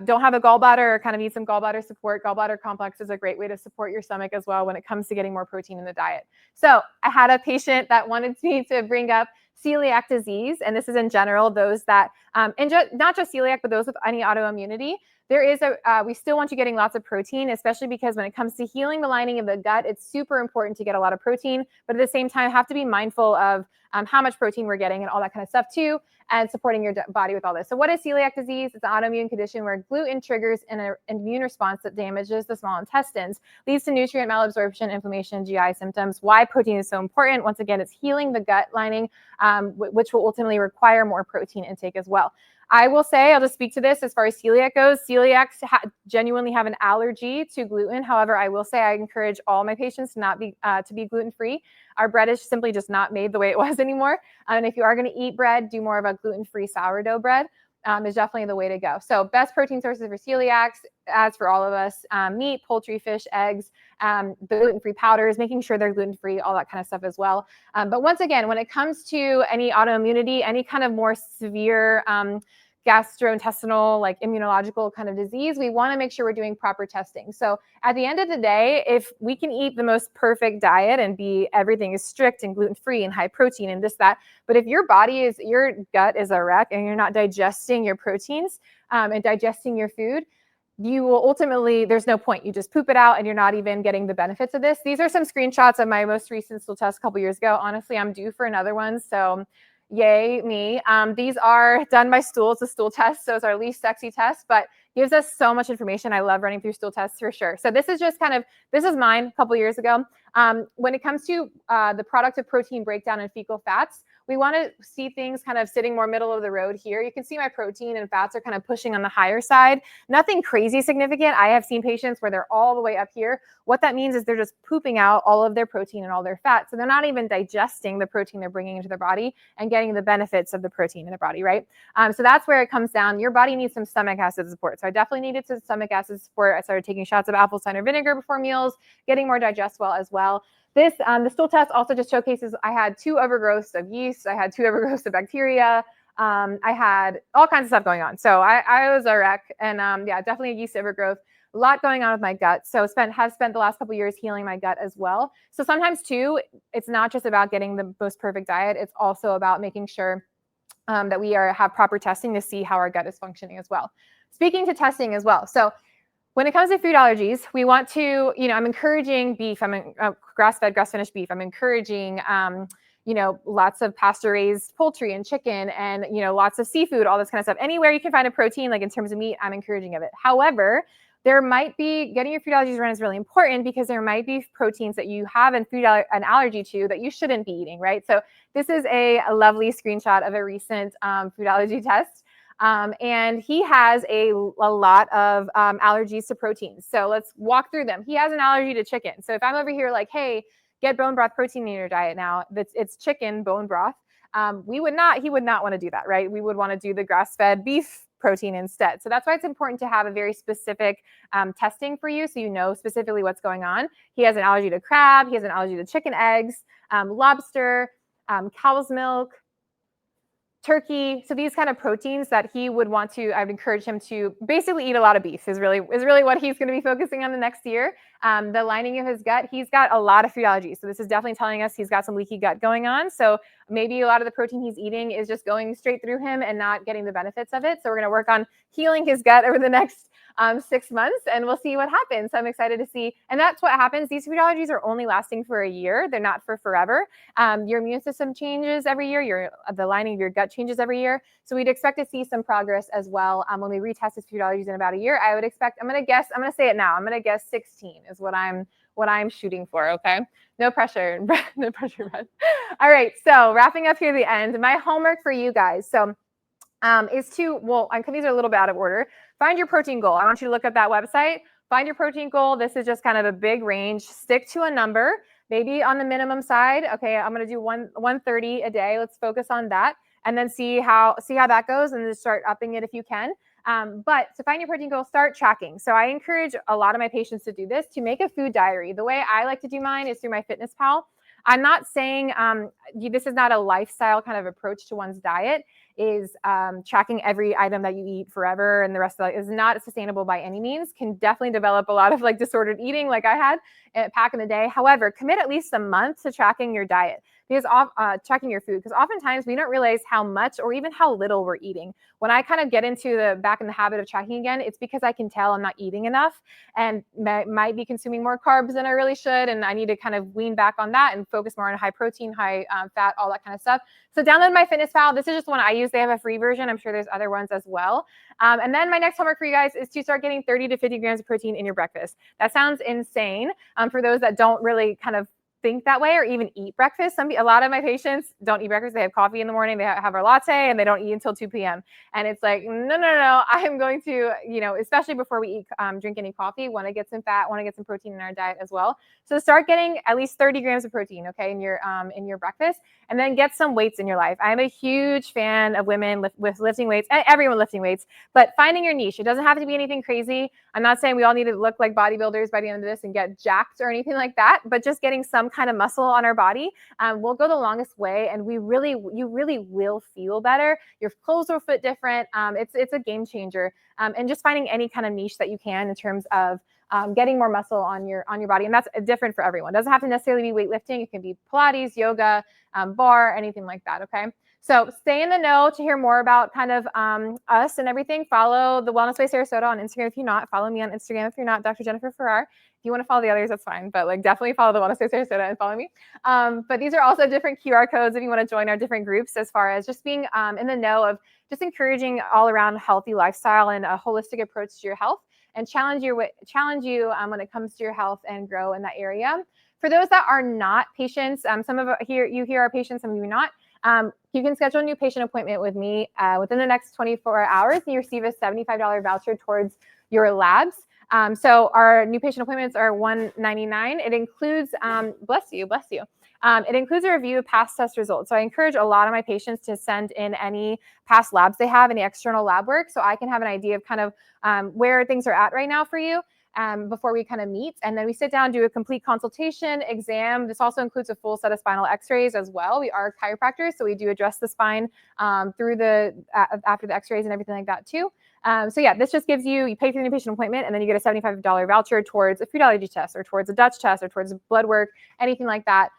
don't have a gallbladder or kind of need some gallbladder support, gallbladder complex is a great way to support your stomach as well when it comes to getting more protein in the diet. So I had a patient that wanted me to bring up celiac disease, and this is in general those that, not just celiac, but those with any autoimmunity. We still want you getting lots of protein, especially because when it comes to healing the lining of the gut, it's super important to get a lot of protein, but at the same time, have to be mindful of how much protein we're getting and all that kind of stuff too, and supporting your body with all this. So what is celiac disease? It's an autoimmune condition where gluten triggers an immune response that damages the small intestines, leads to nutrient malabsorption, inflammation, GI symptoms. Why protein is so important? Once again, it's healing the gut lining, which will ultimately require more protein intake as well. I will say, I'll just speak to this as far as celiac goes. Celiacs genuinely have an allergy to gluten. However, I will say I encourage all my patients to be gluten-free. Our bread is simply just not made the way it was anymore. And if you are going to eat bread, do more of a gluten-free sourdough bread. Is definitely the way to go. So best protein sources for celiacs, as for all of us, meat, poultry, fish, eggs, the gluten-free powders, making sure they're gluten-free, all that kind of stuff as well. But once again, when it comes to any autoimmunity, any kind of more severe gastrointestinal, like immunological kind of disease, we want to make sure we're doing proper testing. So at the end of the day, if we can eat the most perfect diet and everything is strict and gluten-free and high protein and this, that, but if your gut is a wreck and you're not digesting your proteins and digesting your food, you will ultimately, there's no point. You just poop it out and you're not even getting the benefits of this. These are some screenshots of my most recent stool test a couple years ago. Honestly, I'm due for another one. So yay me. These are done by stools, the stool test. So it's our least sexy test, but gives us so much information. I love running through stool tests for sure. So this is just this is mine a couple years ago. When it comes to the product of protein breakdown in fecal fats, we want to see things kind of sitting more middle of the road here. You can see my protein and fats are kind of pushing on the higher side. Nothing crazy significant. I have seen patients where they're all the way up here. What that means is they're just pooping out all of their protein and all their fat. So they're not even digesting the protein they're bringing into their body and getting the benefits of the protein in the body, right? So that's where it comes down. Your body needs some stomach acid support. So I definitely needed some stomach acid support. I started taking shots of apple cider vinegar before meals, getting more digest well as well. The stool test also just showcases I had 2 overgrowths of yeast. I had 2 overgrowths of bacteria. I had all kinds of stuff going on. So I was a wreck. And yeah, definitely a yeast overgrowth. A lot going on with my gut. So have spent the last couple of years healing my gut as well. So sometimes too, it's not just about getting the most perfect diet. It's also about making sure that we have proper testing to see how our gut is functioning as well. Speaking to testing as well. So when it comes to food allergies, we want to, I'm encouraging beef. I'm grass-fed, grass-finished beef. I'm encouraging, lots of pasture-raised poultry and chicken and, lots of seafood, all this kind of stuff. Anywhere you can find a protein, like in terms of meat, I'm encouraging of it. However, getting your food allergies run is really important because there might be proteins that you have an allergy to that you shouldn't be eating, right? So this is a lovely screenshot of a recent food allergy test. And he has a lot of allergies to proteins. So let's walk through them. He has an allergy to chicken. So if I'm over here like, hey, get bone broth protein in your diet now, it's chicken bone broth, he would not want to do that, right? We would want to do the grass-fed beef protein instead. So that's why it's important to have a very specific testing for you so you know specifically what's going on. He has an allergy to crab. He has an allergy to chicken eggs, lobster, cow's milk, turkey. So these kind of proteins that he would want to, I'd encourage him to basically eat a lot of beef is really what he's going to be focusing on the next year. The lining of his gut, he's got a lot of food allergies. So this is definitely telling us he's got some leaky gut going on. So maybe a lot of the protein he's eating is just going straight through him and not getting the benefits of it. So we're going to work on healing his gut over the next 6 months, and we'll see what happens. So I'm excited to see. And that's what happens. These food allergies are only lasting for a year. They're not for forever. Your immune system changes every year. The lining of your gut changes every year. So we'd expect to see some progress as well. When we retest his food allergies in about a year, I would expect, I'm going to say it now. I'm going to guess 16 is what I'm shooting for. Okay. No pressure. No pressure, Brett. All right. So wrapping up here at the end, my homework for you guys. So is to, well, these are a little bit out of order. Find your protein goal. I want you to look at that website. Find your protein goal. This is just kind of a big range. Stick to a number, maybe on the minimum side. Okay, I'm going to do 130 a day. Let's focus on that, and then see how that goes, and then start upping it if you can. But to find your protein goal, start tracking. So I encourage a lot of my patients to do this, to make a food diary. The way I like to do mine is through my FitnessPal. I'm not saying this is not a lifestyle kind of approach to one's diet. Is tracking every item that you eat forever and the rest of it is not sustainable by any means. Can definitely develop a lot of like disordered eating like I had back in the day. However, commit at least a month to tracking your diet, because tracking your food, because oftentimes we don't realize how much or even how little we're eating. When I kind of get into back in the habit of tracking again, it's because I can tell I'm not eating enough and might be consuming more carbs than I really should. And I need to kind of wean back on that and focus more on high protein, high fat, all that kind of stuff. So download my FitnessPal. This is just one I use. They have a free version. I'm sure there's other ones as well. And then my next homework for you guys is to start getting 30 to 50 grams of protein in your breakfast. That sounds insane for those that don't really kind of think that way or even eat breakfast. A lot of my patients don't eat breakfast. They have coffee in the morning, they have a latte, and they don't eat until 2 p.m. And it's like, no. I am going to, especially before we eat, drink any coffee, want to get some fat, want to get some protein in our diet as well. So start getting at least 30 grams of protein, okay, in your breakfast, and then get some weights in your life. I'm a huge fan of women with lifting weights, everyone lifting weights, but finding your niche. It doesn't have to be anything crazy. I'm not saying we all need to look like bodybuilders by the end of this and get jacked or anything like that, but just getting some kind of muscle on our body will go the longest way, and you really will feel better. Your clothes will fit different. It's a game changer, and just finding any kind of niche that you can in terms of getting more muscle on your body, and that's different for everyone. It doesn't have to necessarily be weightlifting. It can be Pilates, yoga, bar, anything like that. Okay. So stay in the know to hear more about kind of us and everything. Follow the Wellness Way Sarasota on Instagram if you're not. Follow me on Instagram if you're not, Dr. Jennifer Farrar. If you want to follow the others, that's fine. But like definitely follow the Wellness Way Sarasota and follow me. But these are also different QR codes if you want to join our different groups, as far as just being in the know of just encouraging all around healthy lifestyle and a holistic approach to your health, and challenge you when it comes to your health and grow in that area. For those that are not patients, some of you here are patients, some of you are not. You can schedule a new patient appointment with me within the next 24 hours, and you receive a $75 voucher towards your labs. So our new patient appointments are $199. It includes, bless you. It includes a review of past test results. So I encourage a lot of my patients to send in any past labs they have, any external lab work, so I can have an idea of kind of where things are at right now for you. Before we kind of meet, and then we sit down, do a complete consultation, exam. This also includes a full set of spinal x-rays as well. We are chiropractors, so we do address the spine through after the x-rays and everything like that too. So yeah, this just gives you pay for your patient appointment, and then you get a $75 voucher towards a food allergy test, or towards a Dutch test, or towards blood work, anything like that,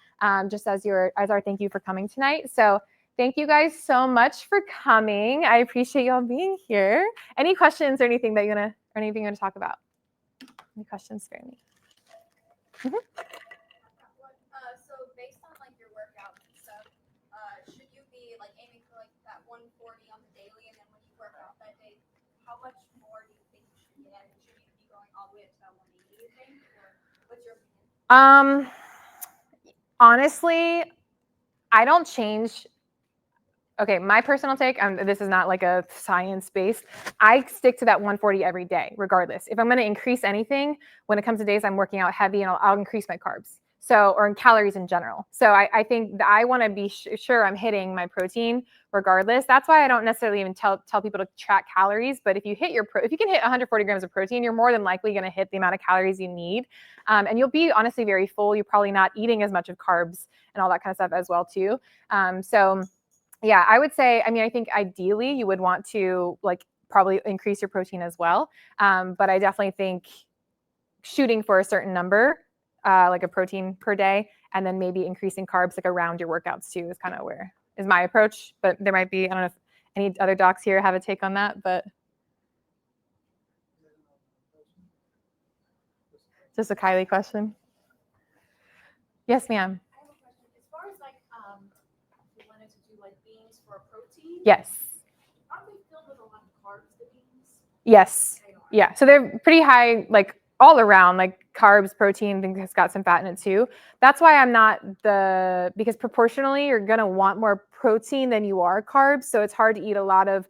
just as our thank you for coming tonight. So thank you guys so much for coming. I appreciate y'all being here. Any questions or anything that you want to talk about? Any questions for me? Mm-hmm. So based on like your workouts and stuff, should you be like aiming for like that 140 on the daily, and then when you work out that day, how much more do you think you should get? Should you be going all the way up to that 180, you think? Or what's your opinion? Honestly, I don't change. Okay, my personal take, this is not like a science base. I stick to that 140 every day, regardless. If I'm going to increase anything, when it comes to days I'm working out heavy, and I'll increase my carbs. So, or in calories in general. So I think that I want to be sure I'm hitting my protein regardless. That's why I don't necessarily even tell people to track calories. But if you hit if you can hit 140 grams of protein, you're more than likely going to hit the amount of calories you need. And you'll be honestly very full. You're probably not eating as much of carbs and all that kind of stuff as well too. Yeah, I would say, I think ideally you would want to like probably increase your protein as well. But I definitely think shooting for a certain number, like a protein per day, and then maybe increasing carbs like around your workouts too is kind of where is my approach. But there might be, I don't know if any other docs here have a take on that, but just a Kylie question. Yes, ma'am. I have a question. As far as like, if you wanted to do like beans for protein, Yes. aren't they filled with a lot of carbs, the beans? Yes. They are. Yeah. So they're pretty high, like all around, like carbs, protein, I think it's got some fat in it too. That's why I'm not because proportionally you're going to want more protein than you are carbs. So it's hard to eat a lot of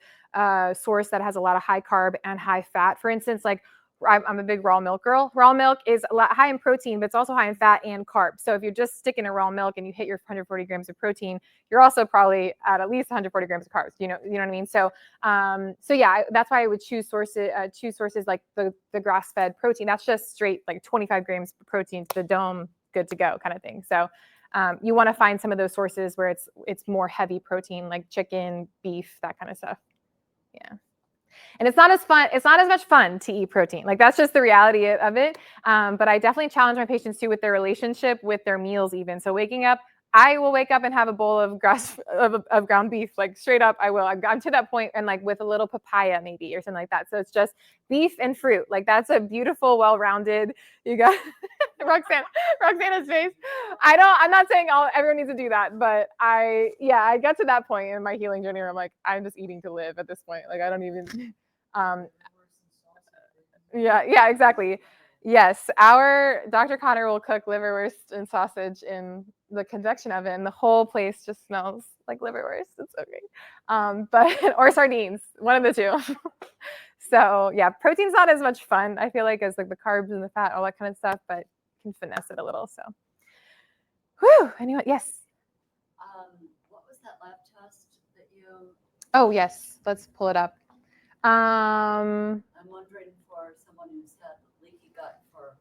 source that has a lot of high carb and high fat. For instance, like I'm a big raw milk girl. Raw milk is a lot high in protein, but it's also high in fat and carbs. So if you're just sticking to raw milk and you hit your 140 grams of protein, you're also probably at least 140 grams of carbs. You know what I mean? So yeah, that's why I would choose sources like the grass-fed protein. That's just straight like 25 grams of protein to the dome, good to go kind of thing. So you want to find some of those sources where it's more heavy protein, like chicken, beef, that kind of stuff. Yeah. And it's not as fun. It's not as much fun to eat protein. Like that's just the reality of it. But I definitely challenge my patients too with their relationship with their meals even. So waking up, I will wake up and have a bowl of of ground beef, like straight up. I will. I'm to that point, and like with a little papaya maybe or something like that. So it's just beef and fruit. Like that's a beautiful, well-rounded. You got Roxana's face. I'm not saying everyone needs to do that, but I got to that point in my healing journey where I'm like, I'm just eating to live at this point. Like I don't even. Yeah, exactly. Yes, our Dr. Connor will cook liverwurst and sausage in the convection oven, and the whole place just smells like liverwurst. It's so great. But or sardines, one of the two. So yeah, protein's not as much fun, I feel like, as like the carbs and the fat, all that kind of stuff, but you can finesse it a little. So, whew. Anyone? Yes. What was that lab test that you? Oh yes, let's pull it up. I'm wondering for someone who's had leaky gut for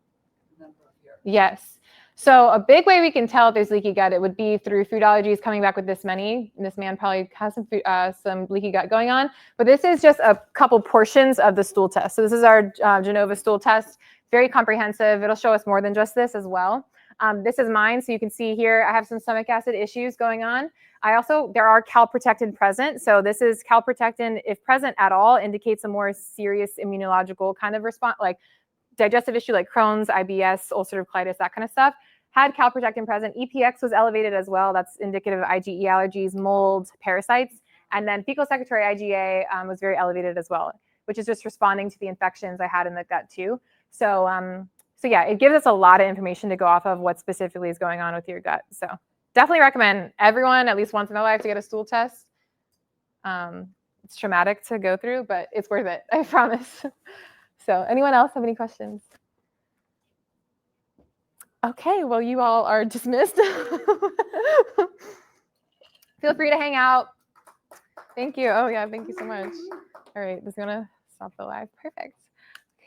a number of years. Yes. So a big way we can tell if there's leaky gut, it would be through food allergies coming back with this many. This man probably has some leaky gut going on. But this is just a couple portions of the stool test. So this is our Genova stool test. Very comprehensive. It'll show us more than just this as well. This is mine. So you can see here, I have some stomach acid issues going on. There are calprotectin present. So this is calprotectin, if present at all, indicates a more serious immunological kind of response, like digestive issue like Crohn's, IBS, ulcerative colitis, that kind of stuff. Had calprotectin present. EPX was elevated as well. That's indicative of IgE allergies, mold, parasites. And then fecal secretory IgA was very elevated as well, which is just responding to the infections I had in the gut too. So yeah, it gives us a lot of information to go off of what specifically is going on with your gut. So definitely recommend everyone at least once in their life to get a stool test. It's traumatic to go through, but it's worth it, I promise. So anyone else have any questions? Okay, well, you all are dismissed. Feel free to hang out. Thank you. Oh, yeah, thank you so much. All right, this is going to stop the live. Perfect.